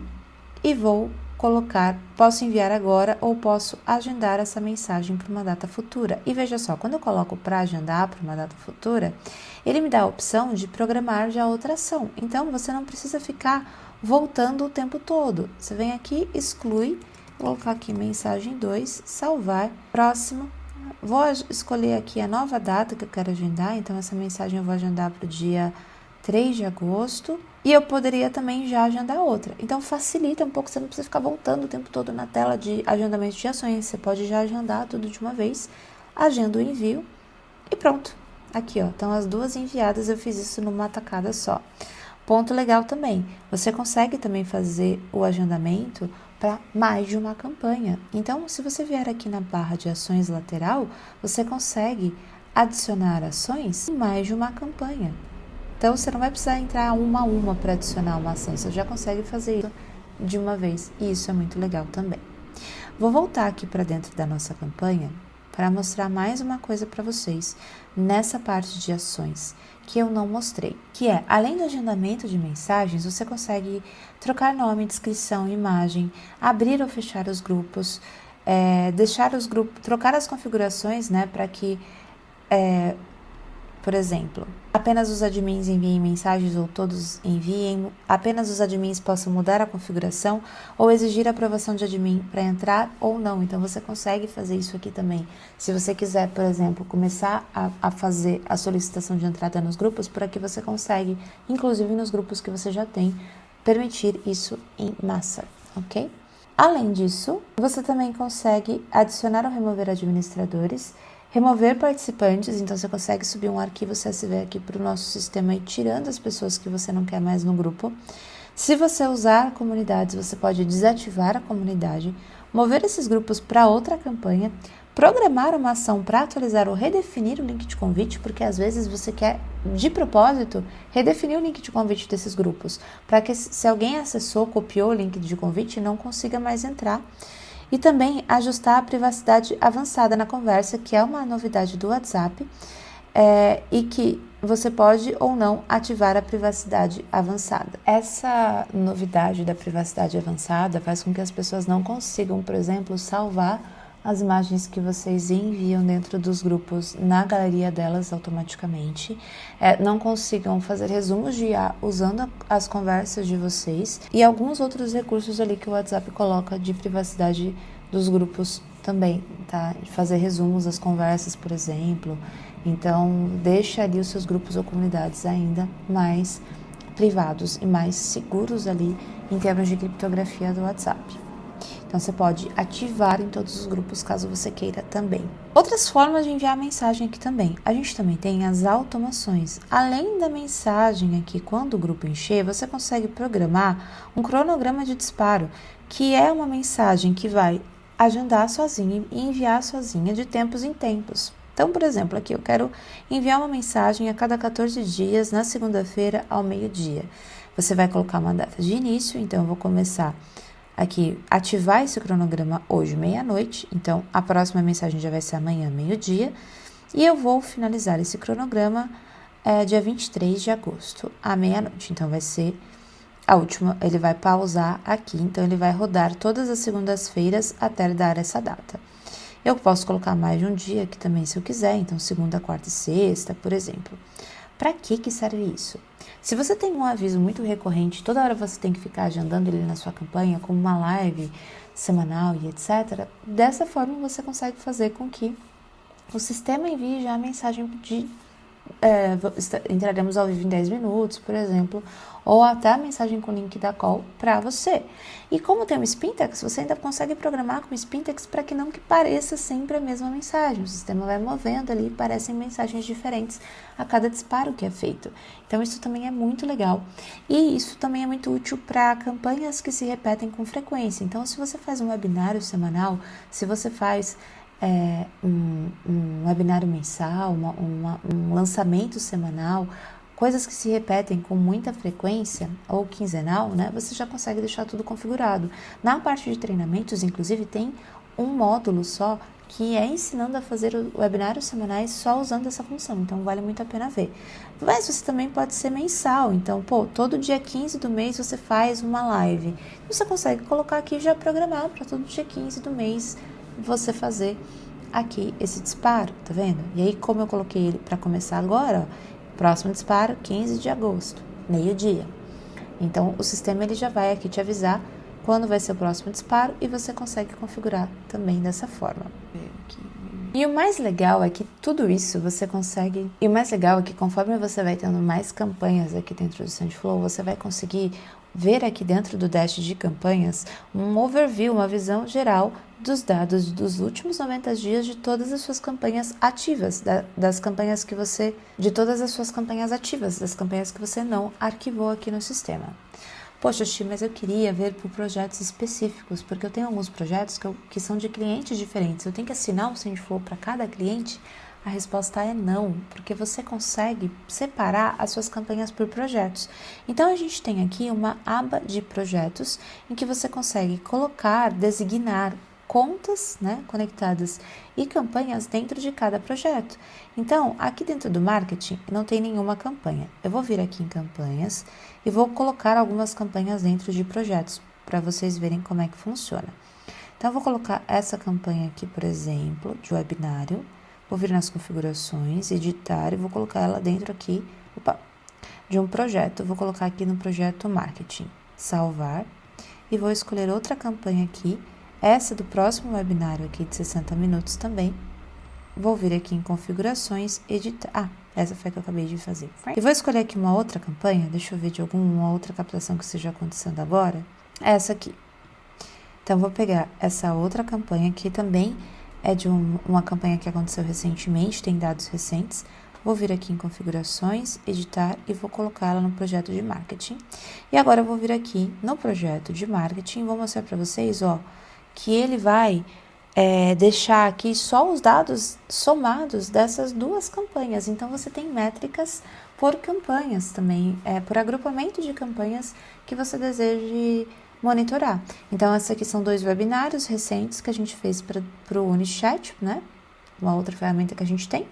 e vou colocar, posso enviar agora ou posso agendar essa mensagem para uma data futura. E veja só, quando eu coloco para agendar para uma data futura, ele me dá a opção de programar já outra ação. Então, você não precisa ficar voltando o tempo todo. Você vem aqui, exclui, vou colocar aqui mensagem 2, salvar, próximo. Vou escolher aqui a nova data que eu quero agendar, então essa mensagem eu vou agendar para o dia 3 de agosto. E eu poderia também já agendar outra. Então, facilita um pouco, você não precisa ficar voltando o tempo todo na tela de agendamento de ações. Você pode já agendar tudo de uma vez, agenda o envio e pronto. Aqui, ó, estão as duas enviadas, eu fiz isso numa tacada só. Ponto legal também, você consegue também fazer o agendamento para mais de uma campanha. Então, se você vier aqui na barra de ações lateral, você consegue adicionar ações em mais de uma campanha. Então, você não vai precisar entrar uma a uma para adicionar uma ação, você já consegue fazer isso de uma vez, e isso é muito legal também. Vou voltar aqui para dentro da nossa campanha para mostrar mais uma coisa para vocês nessa parte de ações que eu não mostrei, que é, além do agendamento de mensagens, você consegue trocar nome, descrição, imagem, abrir ou fechar os grupos, deixar os grupos, trocar as configurações, né, para que, por exemplo, apenas os admins enviem mensagens ou todos enviem, apenas os admins possam mudar a configuração ou exigir a aprovação de admin para entrar ou não. Então, você consegue fazer isso aqui também. Se você quiser, por exemplo, começar a fazer a solicitação de entrada nos grupos, por aqui você consegue, inclusive nos grupos que você já tem, permitir isso em massa, ok? Além disso, você também consegue adicionar ou remover administradores, remover participantes, então você consegue subir um arquivo CSV aqui para o nosso sistema e tirando as pessoas que você não quer mais no grupo. Se você usar comunidades, você pode desativar a comunidade, mover esses grupos para outra campanha, programar uma ação para atualizar ou redefinir o link de convite, porque às vezes você quer, de propósito, redefinir o link de convite desses grupos, para que se alguém acessou, copiou o link de convite, não consiga mais entrar. E também ajustar a privacidade avançada na conversa, que é uma novidade do WhatsApp, e que você pode ou não ativar a privacidade avançada. Essa novidade da privacidade avançada faz com que as pessoas não consigam, por exemplo, salvar as imagens que vocês enviam dentro dos grupos na galeria delas automaticamente, não consigam fazer resumos de IA usando as conversas de vocês e alguns outros recursos ali que o WhatsApp coloca de privacidade dos grupos também, tá? Fazer resumos das conversas, por exemplo. Então, deixa ali os seus grupos ou comunidades ainda mais privados e mais seguros ali em termos de criptografia do WhatsApp. Então, você pode ativar em todos os grupos, caso você queira também. Outras formas de enviar mensagem aqui também. A gente também tem as automações. Além da mensagem aqui, quando o grupo encher, você consegue programar um cronograma de disparo, que é uma mensagem que vai agendar sozinha e enviar sozinha de tempos em tempos. Então, por exemplo, aqui eu quero enviar uma mensagem a cada 14 dias, na segunda-feira, ao meio-dia. Você vai colocar uma data de início, então eu vou começar aqui, ativar esse cronograma hoje, meia-noite, então a próxima mensagem já vai ser amanhã, meio-dia, e eu vou finalizar esse cronograma dia 23 de agosto, à meia-noite, então vai ser a última, ele vai pausar aqui, então ele vai rodar todas as segundas-feiras até dar essa data. Eu posso colocar mais de um dia aqui também, se eu quiser, então segunda, quarta e sexta, por exemplo. Para que serve isso? Se você tem um aviso muito recorrente, toda hora você tem que ficar agendando ele na sua campanha, como uma live semanal e etc., dessa forma você consegue fazer com que o sistema envie já a mensagem de entraremos ao vivo em 10 minutos, por exemplo, ou até a mensagem com o link da call para você. E como tem um Spintex, você ainda consegue programar com o Spintex para que não que pareça sempre a mesma mensagem. O sistema vai movendo ali e parecem mensagens diferentes a cada disparo que é feito. Então isso também é muito legal. E isso também é muito útil para campanhas que se repetem com frequência. Então se você faz um webinário semanal, se você faz um webinário mensal, um lançamento semanal, coisas que se repetem com muita frequência ou quinzenal, né, você já consegue deixar tudo configurado. Na parte de treinamentos, inclusive, tem um módulo só que é ensinando a fazer webinários semanais só usando essa função, então vale muito a pena ver. Mas você também pode ser mensal, então, todo dia 15 do mês você faz uma live. Você consegue colocar aqui e já programar para todo dia 15 do mês você fazer aqui esse disparo, tá vendo? E aí, como eu coloquei ele para começar agora, ó, próximo disparo, 15 de agosto, meio-dia. Então, o sistema ele já vai aqui te avisar quando vai ser o próximo disparo e você consegue configurar também dessa forma. E o mais legal é que tudo isso você consegue... E o mais legal é que conforme você vai tendo mais campanhas aqui dentro do SendFlow, você vai conseguir ver aqui dentro do dash de campanhas um overview, uma visão geral dos dados dos últimos 90 dias de todas as suas campanhas ativas, das campanhas que você... de todas as suas campanhas ativas, das campanhas que você não arquivou aqui no sistema. Poxa, Chi, mas eu queria ver por projetos específicos, porque eu tenho alguns projetos que são de clientes diferentes. Eu tenho que assinar um SendFlow para cada cliente? A resposta é não, porque você consegue separar as suas campanhas por projetos. Então, a gente tem aqui uma aba de projetos em que você consegue colocar, designar contas, né, conectadas e campanhas dentro de cada projeto. Então, aqui dentro do marketing não tem nenhuma campanha. Eu vou vir aqui em campanhas e vou colocar algumas campanhas dentro de projetos para vocês verem como é que funciona. Então, eu vou colocar essa campanha aqui, por exemplo, de webinário. Vou vir nas configurações, editar e vou colocar ela dentro aqui, de um projeto. Eu vou colocar aqui no projeto marketing, salvar e vou escolher outra campanha aqui. Essa do próximo webinário aqui de 60 minutos também. Vou vir aqui em configurações, editar. Essa foi a que eu acabei de fazer. E vou escolher aqui uma outra campanha, deixa eu ver de alguma outra captação que esteja acontecendo agora. Essa aqui. Então, vou pegar essa outra campanha que também é de uma campanha que aconteceu recentemente, tem dados recentes. Vou vir aqui em configurações, editar e vou colocar ela no projeto de marketing. E agora eu vou vir aqui no projeto de marketing e vou mostrar para vocês, ó, que ele vai deixar aqui só os dados somados dessas duas campanhas. Então, você tem métricas por campanhas também, por agrupamento de campanhas que você deseje monitorar. Então, essa aqui são 2 webinários recentes que a gente fez para o Unichat, né? Uma outra ferramenta que a gente tem.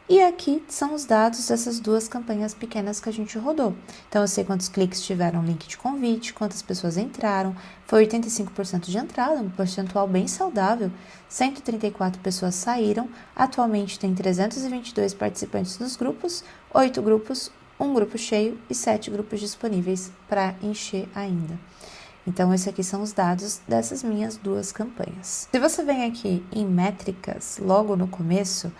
E aqui são os dados dessas 2 campanhas pequenas que a gente rodou. Então, eu sei quantos cliques tiveram link de convite, quantas pessoas entraram. Foi 85% de entrada, um percentual bem saudável. 134 pessoas saíram. Atualmente tem 322 participantes nos grupos, 8 grupos, 1 grupo cheio e 7 grupos disponíveis para encher ainda. Então, esses aqui são os dados dessas minhas 2 campanhas. Se você vem aqui em métricas, logo no começo,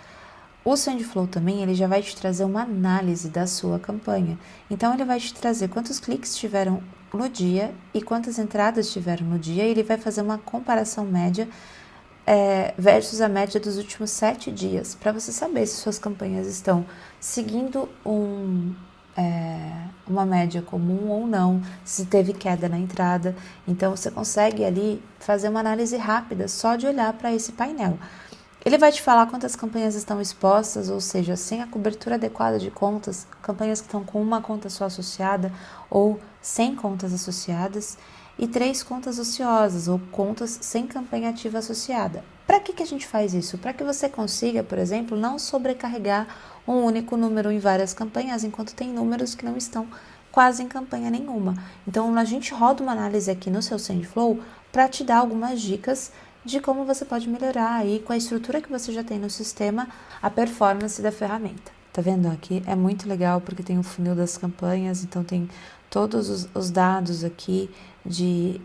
o SendFlow também, ele já vai te trazer uma análise da sua campanha. Então, ele vai te trazer quantos cliques tiveram no dia e quantas entradas tiveram no dia. E ele vai fazer uma comparação média versus a média dos últimos 7 dias, para você saber se suas campanhas estão seguindo uma média comum ou não, se teve queda na entrada. Então, você consegue ali fazer uma análise rápida só de olhar para esse painel. Ele vai te falar quantas campanhas estão expostas, ou seja, sem a cobertura adequada de contas, campanhas que estão com uma conta só associada ou sem contas associadas, e 3 contas ociosas ou contas sem campanha ativa associada. Para que a gente faz isso? Para que você consiga, por exemplo, não sobrecarregar um único número em várias campanhas, enquanto tem números que não estão quase em campanha nenhuma. Então, a gente roda uma análise aqui no seu SendFlow para te dar algumas dicas de como você pode melhorar aí com a estrutura que você já tem no sistema, a performance da ferramenta. Tá vendo aqui? É muito legal porque tem o funil das campanhas, então tem todos os dados aqui de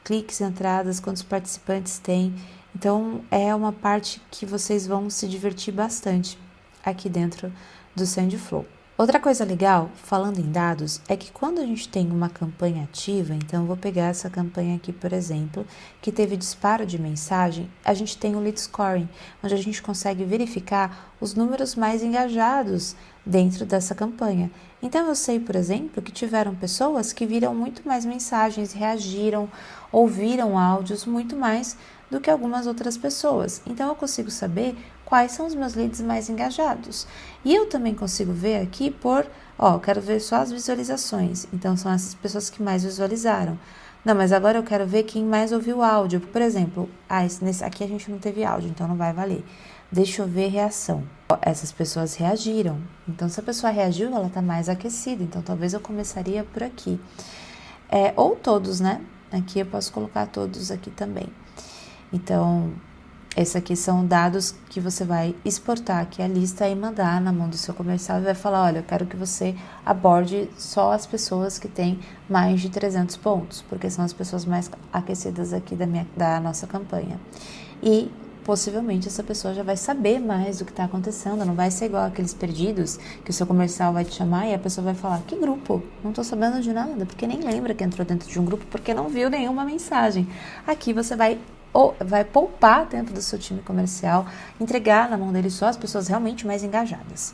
cliques, entradas, quantos participantes tem. Então, é uma parte que vocês vão se divertir bastante aqui dentro do SendFlow. Outra coisa legal, falando em dados, é que quando a gente tem uma campanha ativa, então eu vou pegar essa campanha aqui, por exemplo, que teve disparo de mensagem, a gente tem o Lead Scoring, onde a gente consegue verificar os números mais engajados dentro dessa campanha. Então, eu sei, por exemplo, que tiveram pessoas que viram muito mais mensagens, reagiram, ouviram áudios muito mais do que algumas outras pessoas. Então, eu consigo saber quais são os meus leads mais engajados. E eu também consigo ver aqui eu quero ver só as visualizações. Então, são essas pessoas que mais visualizaram. Não, mas agora eu quero ver quem mais ouviu o áudio. Por exemplo, nesse aqui a gente não teve áudio, então não vai valer. Deixa eu ver reação. Essas pessoas reagiram. Então, se a pessoa reagiu, ela está mais aquecida. Então, talvez eu começaria por aqui. Ou todos, né? Aqui eu posso colocar todos aqui também. Então, esses aqui são dados que você vai exportar aqui a lista e mandar na mão do seu comercial e vai falar, olha, eu quero que você aborde só as pessoas que têm mais de 300 pontos, porque são as pessoas mais aquecidas aqui da nossa campanha. E possivelmente essa pessoa já vai saber mais do que está acontecendo, não vai ser igual aqueles perdidos que o seu comercial vai te chamar e a pessoa vai falar, que grupo? Não estou sabendo de nada, porque nem lembra que entrou dentro de um grupo, porque não viu nenhuma mensagem. Aqui você vai poupar dentro do seu time comercial, entregar na mão dele só as pessoas realmente mais engajadas.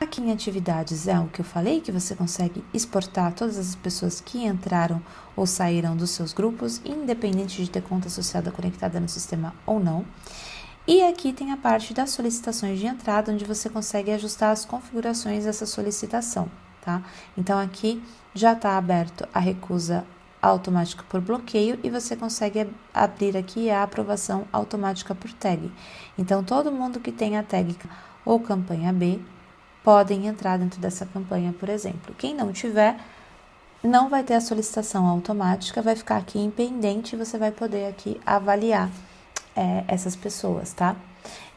Aqui em atividades é o que eu falei, que você consegue exportar todas as pessoas que entraram ou saíram dos seus grupos, independente de ter conta associada conectada no sistema ou não. E aqui tem a parte das solicitações de entrada, onde você consegue ajustar as configurações dessa solicitação, tá? Então, aqui já está aberto a recusa automática por bloqueio e você consegue abrir aqui a aprovação automática por tag. Então, todo mundo que tem a tag ou campanha B podem entrar dentro dessa campanha, por exemplo. Quem não tiver, não vai ter a solicitação automática, vai ficar aqui em pendente e você vai poder aqui avaliar essas pessoas, tá?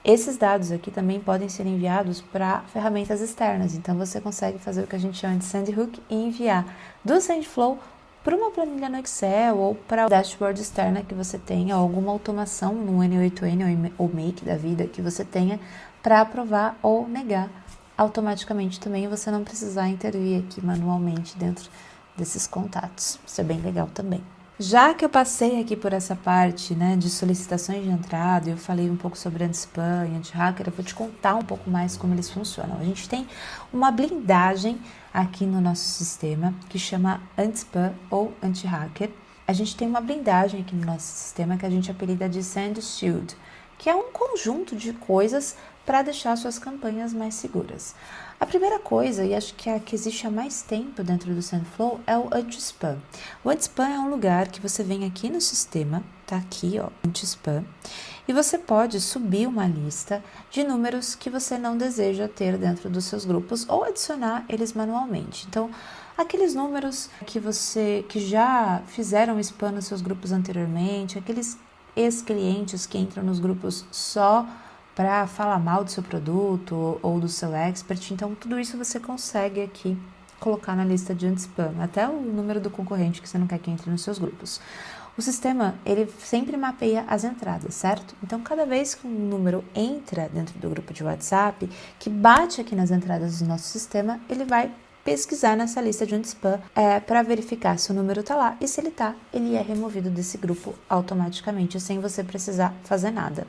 Esses dados aqui também podem ser enviados para ferramentas externas, então você consegue fazer o que a gente chama de SendHook e enviar do SendFlow para uma planilha no Excel ou para o dashboard externa que você tenha, ou alguma automação no N8N ou Make da vida que você tenha para aprovar ou negar automaticamente também, você não precisar intervir aqui manualmente dentro desses contatos. Isso é bem legal também. Já que eu passei aqui por essa parte, né, de solicitações de entrada, eu falei um pouco sobre anti-spam e anti-hacker, eu vou te contar um pouco mais como eles funcionam. A gente tem uma blindagem aqui no nosso sistema que chama anti-spam ou anti-hacker. A gente tem uma blindagem aqui no nosso sistema que a gente apelida de Send Shield, que é um conjunto de coisas para deixar suas campanhas mais seguras. A primeira coisa, e acho que é a que existe há mais tempo dentro do SendFlow, é o anti-spam. O anti-spam é um lugar que você vem aqui no sistema, tá aqui, ó, anti-spam, e você pode subir uma lista de números que você não deseja ter dentro dos seus grupos ou adicionar eles manualmente. Então, aqueles números que já fizeram spam nos seus grupos anteriormente, aqueles ex-clientes que entram nos grupos só para falar mal do seu produto ou do seu expert, então tudo isso você consegue aqui colocar na lista de anti-spam, até o número do concorrente que você não quer que entre nos seus grupos. O sistema, ele sempre mapeia as entradas, certo? Então, cada vez que um número entra dentro do grupo de WhatsApp, que bate aqui nas entradas do nosso sistema, ele vai pesquisar nessa lista de anti-spam para verificar se o número está lá e se ele está, ele é removido desse grupo automaticamente, sem você precisar fazer nada.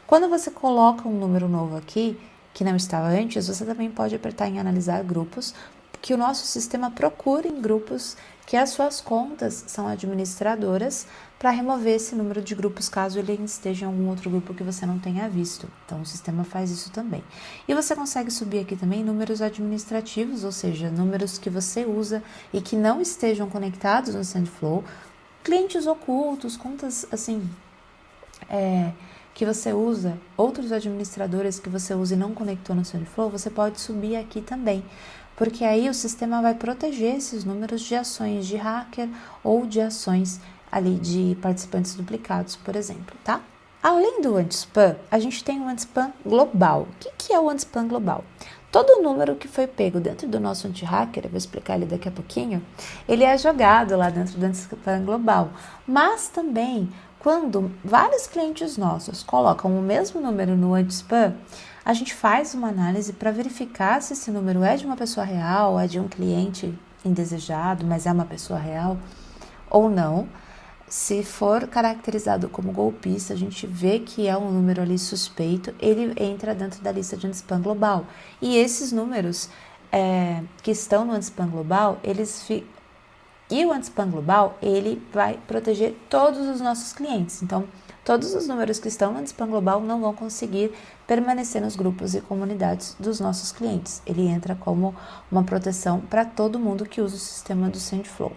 Quando você coloca um número novo aqui, que não estava antes, você também pode apertar em analisar grupos, que o nosso sistema procura em grupos que as suas contas são administradoras para remover esse número de grupos caso ele esteja em algum outro grupo que você não tenha visto. Então, o sistema faz isso também. E você consegue subir aqui também números administrativos, ou seja, números que você usa e que não estejam conectados no SendFlow, clientes ocultos, contas assim, que você usa, outros administradores que você usa e não conectou no SendFlow, você pode subir aqui também, porque aí o sistema vai proteger esses números de ações de hacker ou de ações ali de participantes duplicados, por exemplo, tá? Além do anti-spam, a gente tem o anti-spam global. O que é o anti-spam global? Todo número que foi pego dentro do nosso anti-hacker, eu vou explicar ele daqui a pouquinho, ele é jogado lá dentro do anti-spam global, mas também quando vários clientes nossos colocam o mesmo número no anti-spam, a gente faz uma análise para verificar se esse número é de uma pessoa real, é de um cliente indesejado, mas é uma pessoa real ou não. Se for caracterizado como golpista, a gente vê que é um número ali suspeito, ele entra dentro da lista de anti-spam global. E esses números que estão no anti-spam global, e o anti-spam global, ele vai proteger todos os nossos clientes. Então, todos os números que estão no anti-spam global não vão conseguir permanecer nos grupos e comunidades dos nossos clientes. Ele entra como uma proteção para todo mundo que usa o sistema do SendFlow.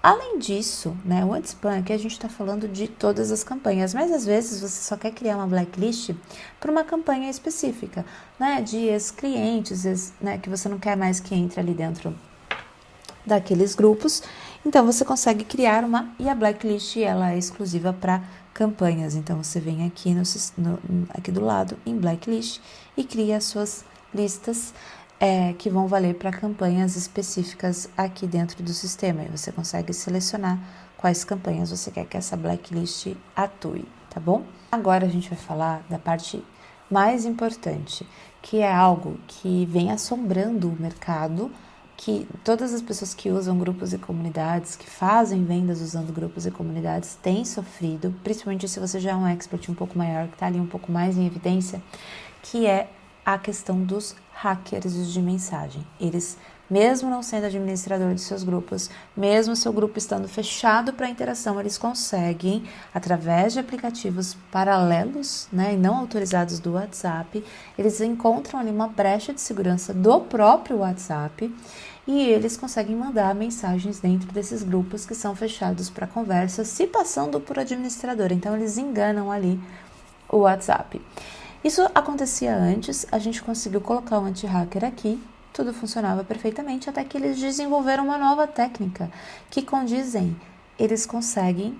Além disso, né, o anti-spam aqui a gente está falando de todas as campanhas, mas às vezes você só quer criar uma blacklist para uma campanha específica, né, de ex-clientes, né, que você não quer mais que entre ali dentro daqueles grupos. Então você consegue criar e a blacklist ela é exclusiva para campanhas. Então você vem aqui aqui do lado em blacklist e cria as suas listas que vão valer para campanhas específicas aqui dentro do sistema. E você consegue selecionar quais campanhas você quer que essa blacklist atue, tá bom? Agora a gente vai falar da parte mais importante, que é algo que vem assombrando o mercado, que todas as pessoas que usam grupos e comunidades, que fazem vendas usando grupos e comunidades, têm sofrido, principalmente se você já é um expert um pouco maior, que está ali um pouco mais em evidência, que é a questão dos hackers de mensagem. Eles mesmo não sendo administrador de seus grupos, mesmo seu grupo estando fechado para interação, eles conseguem, através de aplicativos paralelos, né, e não autorizados do WhatsApp, eles encontram ali uma brecha de segurança do próprio WhatsApp e eles conseguem mandar mensagens dentro desses grupos que são fechados para conversa, se passando por administrador. Então, eles enganam ali o WhatsApp. Isso acontecia antes, a gente conseguiu colocar o anti-hacker aqui, tudo funcionava perfeitamente, até que eles desenvolveram uma nova técnica que condizem, eles conseguem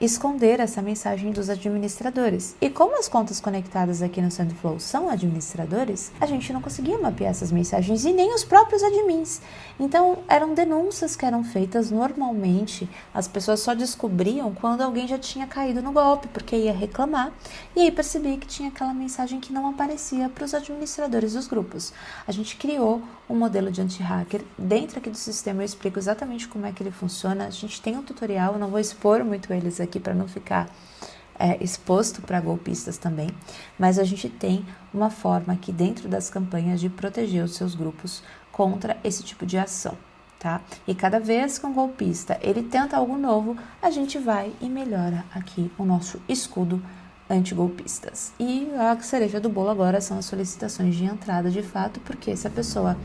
esconder essa mensagem dos administradores. E como as contas conectadas aqui no SendFlow são administradores, a gente não conseguia mapear essas mensagens e nem os próprios admins. Então, eram denúncias que eram feitas normalmente, as pessoas só descobriam quando alguém já tinha caído no golpe, porque ia reclamar, e aí percebia que tinha aquela mensagem que não aparecia para os administradores dos grupos. A gente criou um modelo de anti-hacker. Dentro aqui do sistema eu explico exatamente como é que ele funciona. A gente tem um tutorial, eu não vou expor muito eles aqui para não ficar exposto para golpistas também, mas a gente tem uma forma aqui dentro das campanhas de proteger os seus grupos contra esse tipo de ação, tá? E cada vez que um golpista ele tenta algo novo, a gente vai e melhora aqui o nosso escudo anti-golpistas. E a cereja do bolo agora são as solicitações de entrada de fato, porque se a pessoa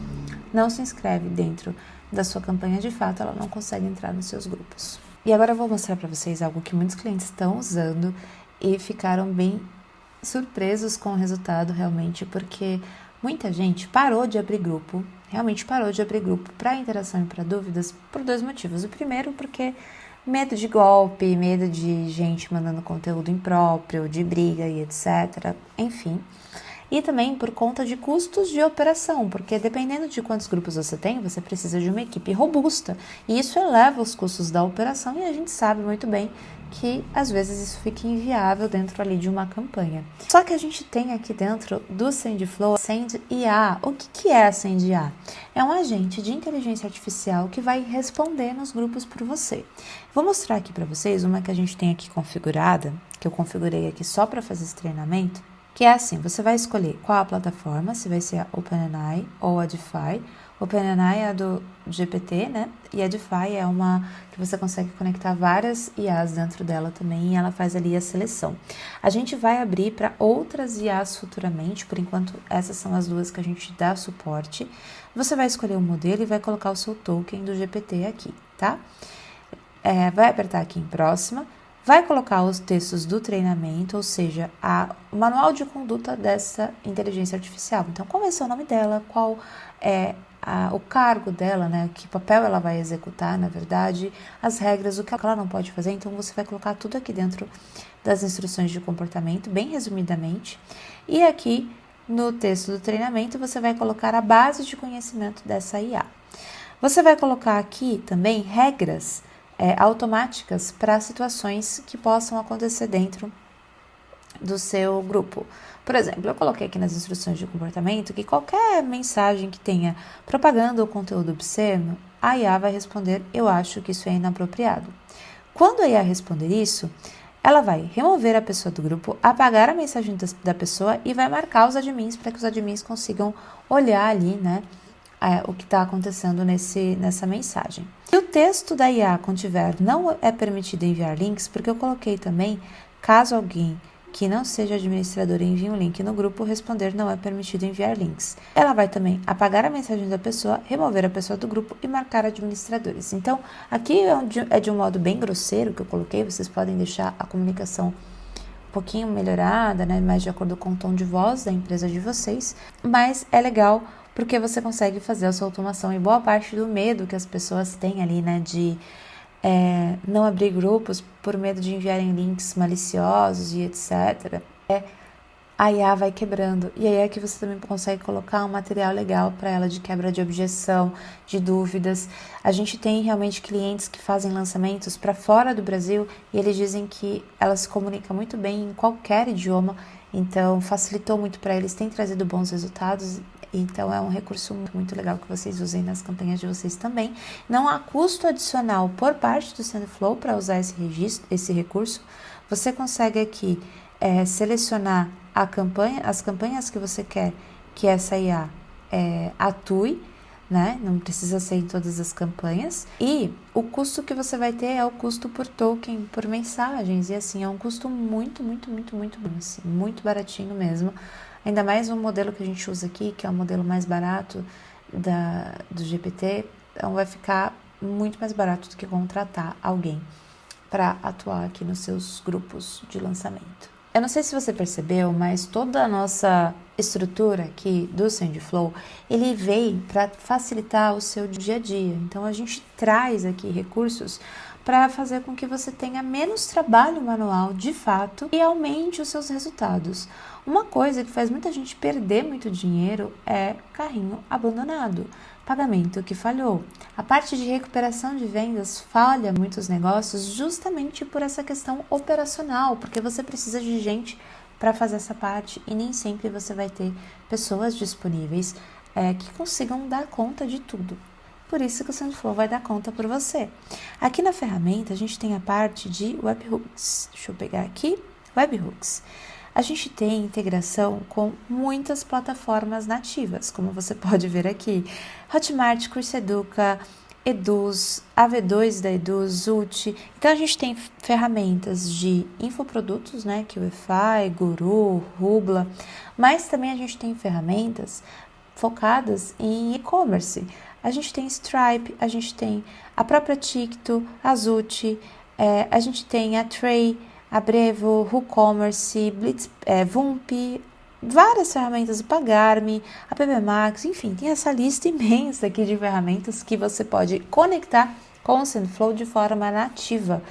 não se inscreve dentro da sua campanha de fato, ela não consegue entrar nos seus grupos. E agora eu vou mostrar para vocês algo que muitos clientes estão usando e ficaram bem surpresos com o resultado realmente, porque muita gente parou de abrir grupo, realmente parou de abrir grupo para interação e para dúvidas por dois motivos. O primeiro, porque medo de golpe, medo de gente mandando conteúdo impróprio, de briga e etc. Enfim. E também por conta de custos de operação, porque dependendo de quantos grupos você tem, você precisa de uma equipe robusta. E isso eleva os custos da operação e a gente sabe muito bem que às vezes isso fica inviável dentro ali de uma campanha. Só que a gente tem aqui dentro do SendFlow SendIA. O que é a SendIA? É um agente de inteligência artificial que vai responder nos grupos por você. Vou mostrar aqui para vocês uma que a gente tem aqui configurada, que eu configurei aqui só para fazer esse treinamento, que é assim, você vai escolher qual a plataforma, se vai ser a OpenAI ou a Edify. OpenAI é a do GPT, né? E a Edify é uma que você consegue conectar várias IAs dentro dela também e ela faz ali a seleção. A gente vai abrir para outras IAs futuramente, por enquanto essas são as duas que a gente dá suporte. Você vai escolher o modelo e vai colocar o seu token do GPT aqui, tá? Vai apertar aqui em próxima. Vai colocar os textos do treinamento, ou seja, o manual de conduta dessa inteligência artificial. Então, qual vai ser o nome dela, qual é o cargo dela, né? Que papel ela vai executar, na verdade, as regras, o que ela não pode fazer. Então, você vai colocar tudo aqui dentro das instruções de comportamento, bem resumidamente. E aqui, no texto do treinamento, você vai colocar a base de conhecimento dessa IA. Você vai colocar aqui também regras automáticas para situações que possam acontecer dentro do seu grupo. Por exemplo, eu coloquei aqui nas instruções de comportamento que qualquer mensagem que tenha propaganda ou conteúdo obsceno, a IA vai responder, eu acho que isso é inapropriado. Quando a IA responder isso, ela vai remover a pessoa do grupo, apagar a mensagem da pessoa e vai marcar os admins para que os admins consigam olhar ali, né, o que está acontecendo nessa mensagem. Se o texto da IA contiver não é permitido enviar links, porque eu coloquei também, caso alguém que não seja administrador envie um link no grupo, responder não é permitido enviar links. Ela vai também apagar a mensagem da pessoa, remover a pessoa do grupo e marcar administradores. Então, aqui é de um modo bem grosseiro que eu coloquei, vocês podem deixar a comunicação um pouquinho melhorada, né, mais de acordo com o tom de voz da empresa de vocês, mas é legal porque você consegue fazer a sua automação e boa parte do medo que as pessoas têm ali, né, de não abrir grupos por medo de enviarem links maliciosos e etc. A IA vai quebrando, e aí é que você também consegue colocar um material legal para ela de quebra de objeção, de dúvidas. A gente tem realmente clientes que fazem lançamentos para fora do Brasil e eles dizem que ela se comunica muito bem em qualquer idioma, então facilitou muito para eles, tem trazido bons resultados. Então, é um recurso muito legal que vocês usem nas campanhas de vocês também. Não há custo adicional por parte do SendFlow para usar esse recurso. Você consegue aqui selecionar as campanhas que você quer que essa IA atue. né? Não precisa ser em todas as campanhas. E o custo que você vai ter é o custo por token, por mensagens. E assim, é um custo muito bom, assim, muito baratinho mesmo. Ainda mais o modelo que a gente usa aqui, que é o modelo mais barato do GPT, então vai ficar muito mais barato do que contratar alguém para atuar aqui nos seus grupos de lançamento. Eu não sei se você percebeu, mas toda a nossa estrutura aqui do SendFlow, ele veio para facilitar o seu dia a dia. Então, a gente traz aqui recursos para fazer com que você tenha menos trabalho manual de fato e aumente os seus resultados. Uma coisa que faz muita gente perder muito dinheiro é carrinho abandonado, pagamento que falhou. A parte de recuperação de vendas falha muitos negócios justamente por essa questão operacional, porque você precisa de gente para fazer essa parte e nem sempre você vai ter pessoas disponíveis que consigam dar conta de tudo. Por isso que o SendFlow vai dar conta por você. Aqui na ferramenta a gente tem a parte de webhooks. Deixa eu pegar aqui, webhooks. A gente tem integração com muitas plataformas nativas, como você pode ver aqui. Hotmart, Curseduca, Eduz, AV2 da Eduz, Zult. Então, a gente tem ferramentas de infoprodutos, né, QIFI, Guru, Rubla, mas também a gente tem ferramentas focadas em e-commerce. A gente tem Stripe, a gente tem a própria Ticto, a Zult, a gente tem a Tray, a Brevo, WooCommerce, Vump, várias ferramentas, o Pagar.me, a PBMax, enfim, tem essa lista imensa aqui de ferramentas que você pode conectar com o SendFlow de forma nativa.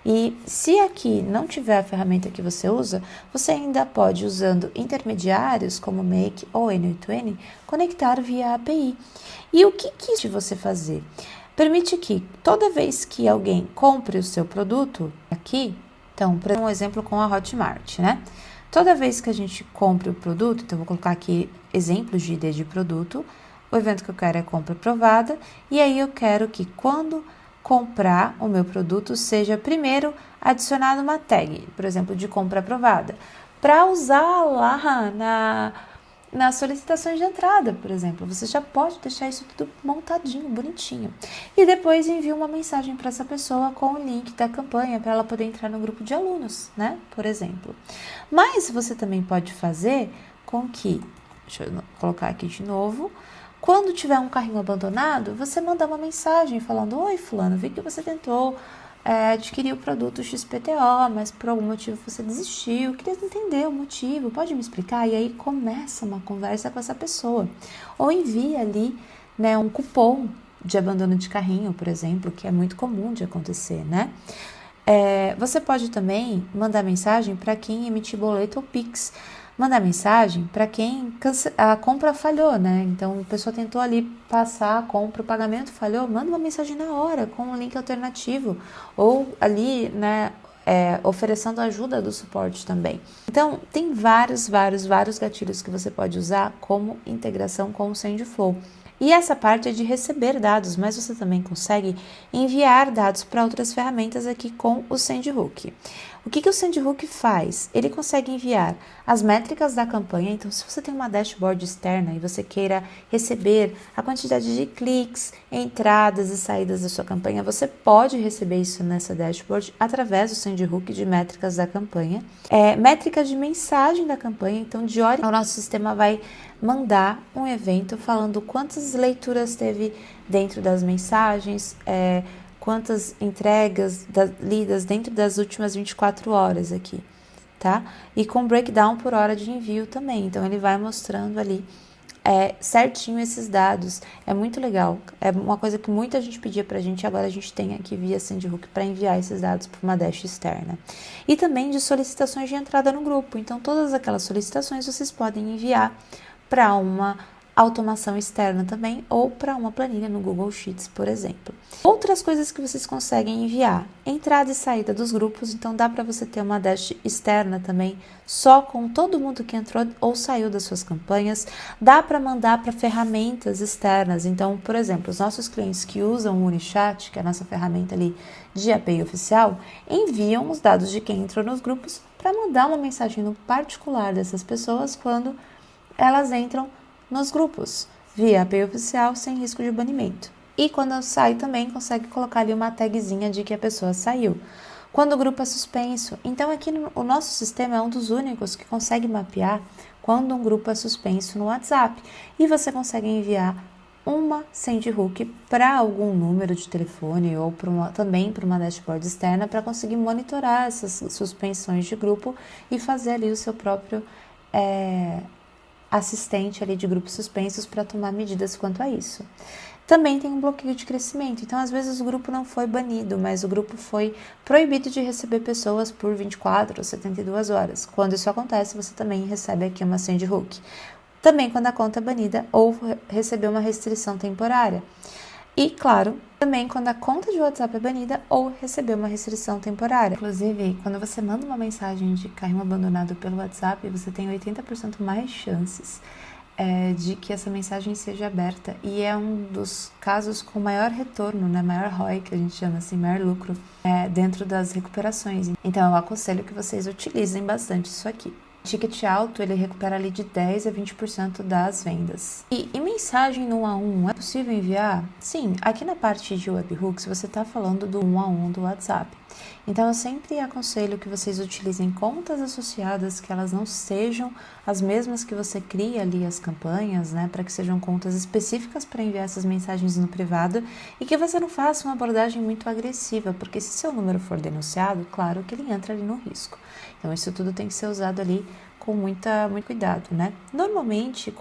E se aqui não tiver a ferramenta que você usa, você ainda pode, usando intermediários como Make ou N8N, conectar via API. E o que isso você fazer? Permite que toda vez que alguém compre o seu produto aqui, então, para um exemplo com a Hotmart, né? Toda vez que a gente compra o produto, então vou colocar aqui exemplos de ID de produto, o evento que eu quero é compra aprovada, e aí eu quero que quando comprar o meu produto seja primeiro adicionado uma tag, por exemplo, de compra aprovada, para usar lá nas solicitações de entrada, por exemplo. Você já pode deixar isso tudo montadinho, bonitinho. E depois envia uma mensagem para essa pessoa com o link da campanha para ela poder entrar no grupo de alunos, né? Por exemplo. Mas você também pode fazer com que, deixa eu colocar aqui de novo, quando tiver um carrinho abandonado, você manda uma mensagem falando: oi, fulano, vi que você tentou adquirir o produto XPTO, mas por algum motivo você desistiu, queria entender o motivo, pode me explicar? E aí começa uma conversa com essa pessoa. Ou envia ali, né, um cupom de abandono de carrinho, por exemplo, que é muito comum de acontecer, né? Você pode também mandar mensagem para quem emitir boleto ou Pix. Mandar mensagem para quem a compra falhou, né? Então, a pessoa tentou ali passar a compra, o pagamento falhou, manda uma mensagem na hora com um link alternativo. Ou ali, né, oferecendo ajuda do suporte também. Então, tem vários gatilhos que você pode usar como integração com o SendFlow. E essa parte é de receber dados, mas você também consegue enviar dados para outras ferramentas aqui com o SendHook. O que o SendHook faz? Ele consegue enviar as métricas da campanha. Então, se você tem uma dashboard externa e você queira receber a quantidade de cliques, entradas e saídas da sua campanha, você pode receber isso nessa dashboard através do SendHook de métricas da campanha. Métricas de mensagem da campanha. Então, de hora o nosso sistema vai mandar um evento falando quantas leituras teve dentro das mensagens, quantas entregas lidas dentro das últimas 24 horas aqui, tá? E com breakdown por hora de envio também. Então, ele vai mostrando ali certinho esses dados. É muito legal. É uma coisa que muita gente pedia pra gente, agora a gente tem aqui via SendHook para enviar esses dados para uma dash externa. E também de solicitações de entrada no grupo. Então, todas aquelas solicitações vocês podem enviar para uma automação externa também, ou para uma planilha no Google Sheets, por exemplo. Outras coisas que vocês conseguem enviar: entrada e saída dos grupos. Então, dá para você ter uma dash externa também, só com todo mundo que entrou ou saiu das suas campanhas. Dá para mandar para ferramentas externas. Então, por exemplo, os nossos clientes que usam o Unichat, que é a nossa ferramenta ali de API oficial, enviam os dados de quem entrou nos grupos para mandar uma mensagem no particular dessas pessoas quando elas entram nos grupos. via API oficial sem risco de banimento. E quando sai também consegue colocar ali uma tagzinha de que a pessoa saiu. Quando o grupo é suspenso, então aqui o nosso sistema é um dos únicos que consegue mapear quando um grupo é suspenso no WhatsApp. E você consegue enviar uma sendhook para algum número de telefone ou também para uma dashboard externa para conseguir monitorar essas suspensões de grupo e fazer ali o seu próprio assistente ali de grupos suspensos para tomar medidas quanto a isso. Também tem um bloqueio de crescimento, então às vezes o grupo não foi banido, mas o grupo foi proibido de receber pessoas por 24 ou 72 horas. Quando isso acontece, você também recebe aqui uma sendhook. Também quando a conta é banida ou recebeu uma restrição temporária. E, claro, também quando a conta de WhatsApp é banida ou recebeu uma restrição temporária. Inclusive, quando você manda uma mensagem de carrinho abandonado pelo WhatsApp, você tem 80% mais chances de que essa mensagem seja aberta. E é um dos casos com maior retorno, né? Maior ROI, que a gente chama assim, maior lucro, dentro das recuperações. Então, eu aconselho que vocês utilizem bastante isso aqui. Ticket alto, ele recupera ali de 10% a 20% das vendas. E mensagem no 1 a 1 é possível enviar? Sim, aqui na parte de webhooks você está falando do 1 a 1 do WhatsApp. Então eu sempre aconselho que vocês utilizem contas associadas, que elas não sejam as mesmas que você cria ali as campanhas, né? Para que sejam contas específicas para enviar essas mensagens no privado e que você não faça uma abordagem muito agressiva, porque se seu número for denunciado, claro que ele entra ali no risco. Então, isso tudo tem que ser usado ali com muito cuidado, né? Normalmente,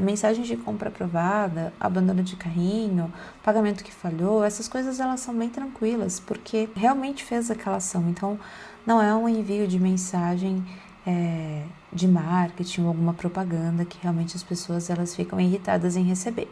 mensagens de compra aprovada, abandono de carrinho, pagamento que falhou, essas coisas elas são bem tranquilas, porque realmente fez aquela ação. Então, não é um envio de mensagem de marketing ou alguma propaganda que realmente as pessoas elas ficam irritadas em receber.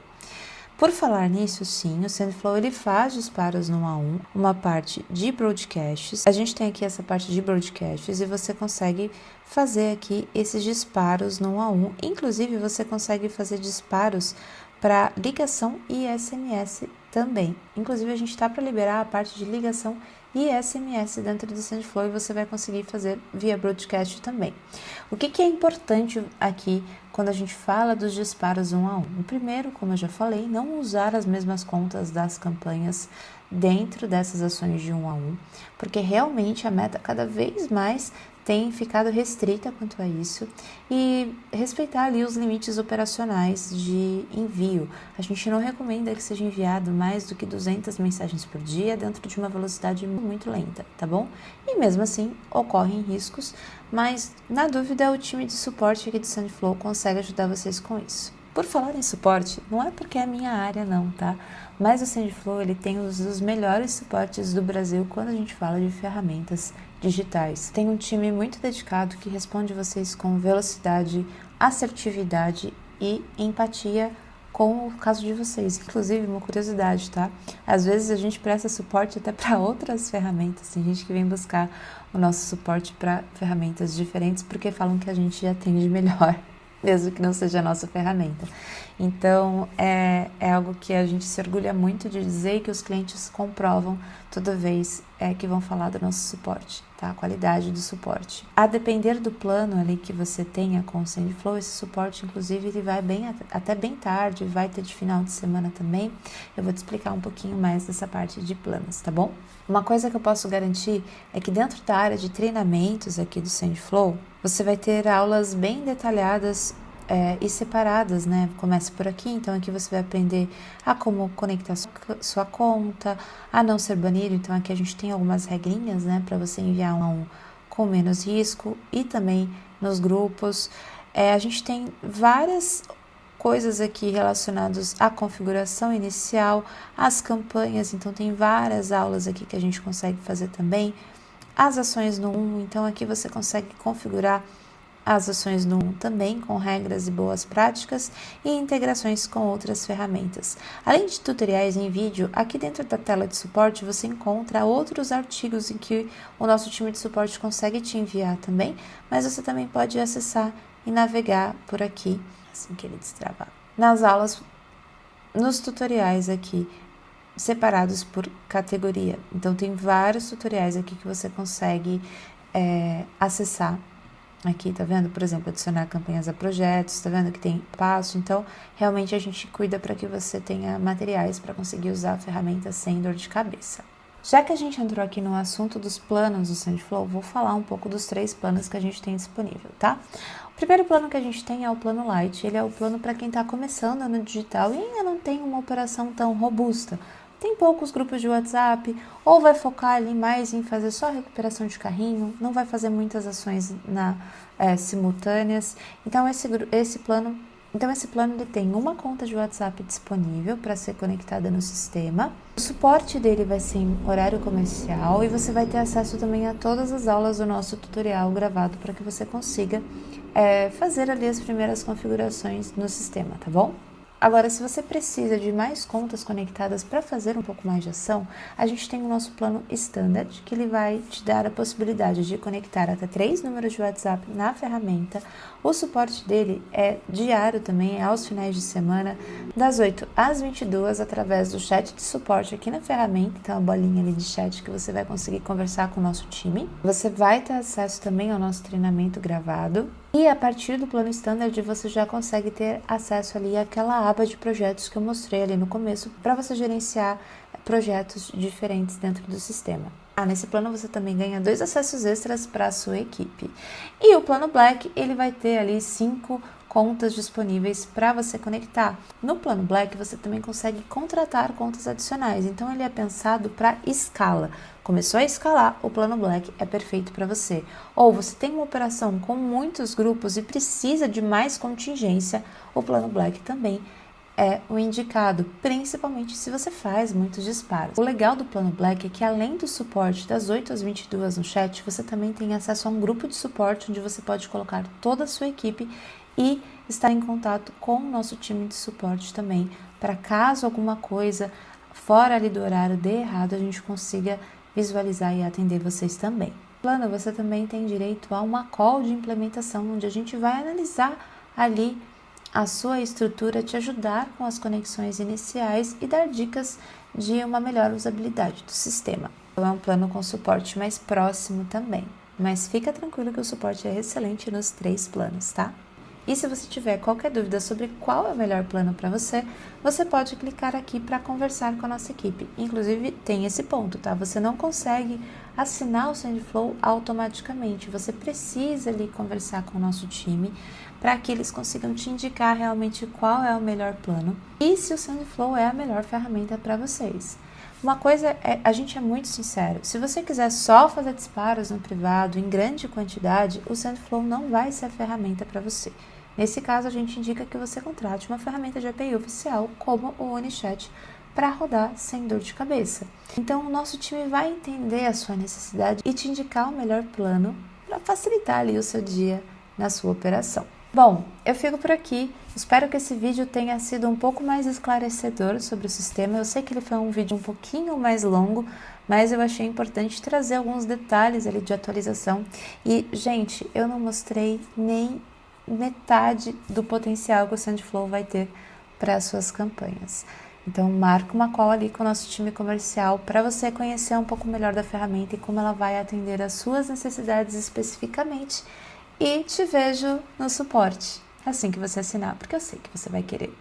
Por falar nisso, sim, o SendFlow ele faz disparos no 1 a 1, uma parte de broadcasts. A gente tem aqui essa parte de broadcasts e você consegue fazer aqui esses disparos no 1 a 1. Inclusive, você consegue fazer disparos para ligação e SMS também. Inclusive, a gente está para liberar a parte de ligação e SMS dentro do SendFlow e você vai conseguir fazer via broadcast também. O que é importante aqui quando a gente fala dos disparos 1 a 1? O primeiro, como eu já falei, não usar as mesmas contas das campanhas dentro dessas ações de 1 a 1, porque realmente a meta cada vez mais tem ficado restrita quanto a isso e respeitar ali os limites operacionais de envio. A gente não recomenda que seja enviado mais do que 200 mensagens por dia dentro de uma velocidade muito lenta, tá bom? E mesmo assim ocorrem riscos, mas na dúvida o time de suporte aqui do SendFlow consegue ajudar vocês com isso. Por falar em suporte, não é porque é a minha área não, tá? Mas o SendFlow ele tem os melhores suportes do Brasil quando a gente fala de ferramentas digitais. Tem um time muito dedicado que responde vocês com velocidade, assertividade e empatia com o caso de vocês. Inclusive, uma curiosidade, tá? Às vezes a gente presta suporte até para outras ferramentas. Tem gente que vem buscar o nosso suporte para ferramentas diferentes porque falam que a gente atende melhor, mesmo que não seja a nossa ferramenta. Então, é algo que a gente se orgulha muito de dizer e que os clientes comprovam toda vez que vão falar do nosso suporte, tá? A qualidade do suporte. A depender do plano ali que você tenha com o SendFlow, esse suporte, inclusive, ele vai até bem tarde, vai ter de final de semana também. Eu vou te explicar um pouquinho mais dessa parte de planos, tá bom? Uma coisa que eu posso garantir é que dentro da área de treinamentos aqui do SendFlow, você vai ter aulas bem detalhadas e separadas, né? Começa por aqui, então aqui você vai aprender a como conectar sua conta, a não ser banido, então aqui a gente tem algumas regrinhas, né? Para você enviar um com menos risco e também nos grupos. A gente tem várias coisas aqui relacionadas à configuração inicial, às campanhas, então tem várias aulas aqui que a gente consegue fazer também. As ações no 1, então aqui você consegue configurar as ações no 1 também com regras e boas práticas e integrações com outras ferramentas. Além de tutoriais em vídeo, aqui dentro da tela de suporte você encontra outros artigos em que o nosso time de suporte consegue te enviar também, mas você também pode acessar e navegar por aqui, assim que ele destravar. Nas aulas, nos tutoriais aqui, separados por categoria. Então tem vários tutoriais aqui que você consegue acessar Aqui, tá vendo? Por exemplo, adicionar campanhas a projetos, tá vendo que tem passo? Então, realmente a gente cuida para que você tenha materiais para conseguir usar a ferramenta sem dor de cabeça. Já que a gente entrou aqui no assunto dos planos do SendFlow, vou falar um pouco dos 3 planos que a gente tem disponível, tá? O primeiro plano que a gente tem é o plano Lite. Ele é o plano para quem está começando no digital e ainda não tem uma operação tão robusta. Tem poucos grupos de WhatsApp, ou vai focar ali mais em fazer só recuperação de carrinho, não vai fazer muitas ações simultâneas. Então, esse plano ele tem uma conta de WhatsApp disponível para ser conectada no sistema. O suporte dele vai ser em horário comercial e você vai ter acesso também a todas as aulas do nosso tutorial gravado para que você consiga fazer ali as primeiras configurações no sistema, tá bom? Agora, se você precisa de mais contas conectadas para fazer um pouco mais de ação, a gente tem o nosso plano Standard, que ele vai te dar a possibilidade de conectar até 3 números de WhatsApp na ferramenta. O suporte dele é diário também, é aos finais de semana, das 8 às 22, através do chat de suporte aqui na ferramenta. Então, a bolinha ali de chat que você vai conseguir conversar com o nosso time. Você vai ter acesso também ao nosso treinamento gravado. E a partir do plano Standard, você já consegue ter acesso ali àquela aba de projetos que eu mostrei ali no começo, para você gerenciar projetos diferentes dentro do sistema. Nesse plano você também ganha 2 acessos extras para a sua equipe. E o plano Black, ele vai ter ali 5 contas disponíveis para você conectar. No plano Black, você também consegue contratar contas adicionais. Então, ele é pensado para escala. Começou a escalar, o plano Black é perfeito para você. Ou você tem uma operação com muitos grupos e precisa de mais contingência, o plano Black também é o indicado, principalmente se você faz muitos disparos. O legal do plano Black é que, além do suporte das 8 às 22 no chat, você também tem acesso a um grupo de suporte onde você pode colocar toda a sua equipe e estar em contato com o nosso time de suporte também, para caso alguma coisa fora ali do horário dê errado, a gente consiga visualizar e atender vocês também. No plano, você também tem direito a uma call de implementação, onde a gente vai analisar ali a sua estrutura, te ajudar com as conexões iniciais e dar dicas de uma melhor usabilidade do sistema. É um plano com suporte mais próximo também, mas fica tranquilo que o suporte é excelente nos 3 planos, tá? E se você tiver qualquer dúvida sobre qual é o melhor plano para você, você pode clicar aqui para conversar com a nossa equipe. Inclusive, tem esse ponto, tá? Você não consegue assinar o SendFlow automaticamente. Você precisa ali conversar com o nosso time para que eles consigam te indicar realmente qual é o melhor plano e se o SendFlow é a melhor ferramenta para vocês. Uma coisa a gente é muito sincero, se você quiser só fazer disparos no privado em grande quantidade, o SendFlow não vai ser a ferramenta para você. Nesse caso, a gente indica que você contrate uma ferramenta de API oficial, como o OniChat, para rodar sem dor de cabeça. Então, o nosso time vai entender a sua necessidade e te indicar o melhor plano para facilitar ali o seu dia na sua operação. Bom, eu fico por aqui. Espero que esse vídeo tenha sido um pouco mais esclarecedor sobre o sistema. Eu sei que ele foi um vídeo um pouquinho mais longo, mas eu achei importante trazer alguns detalhes ali de atualização. E, gente, eu não mostrei nem metade do potencial que o SendFlow vai ter para as suas campanhas. Então, marca uma call ali com o nosso time comercial para você conhecer um pouco melhor da ferramenta e como ela vai atender às suas necessidades especificamente. E te vejo no suporte assim que você assinar, porque eu sei que você vai querer.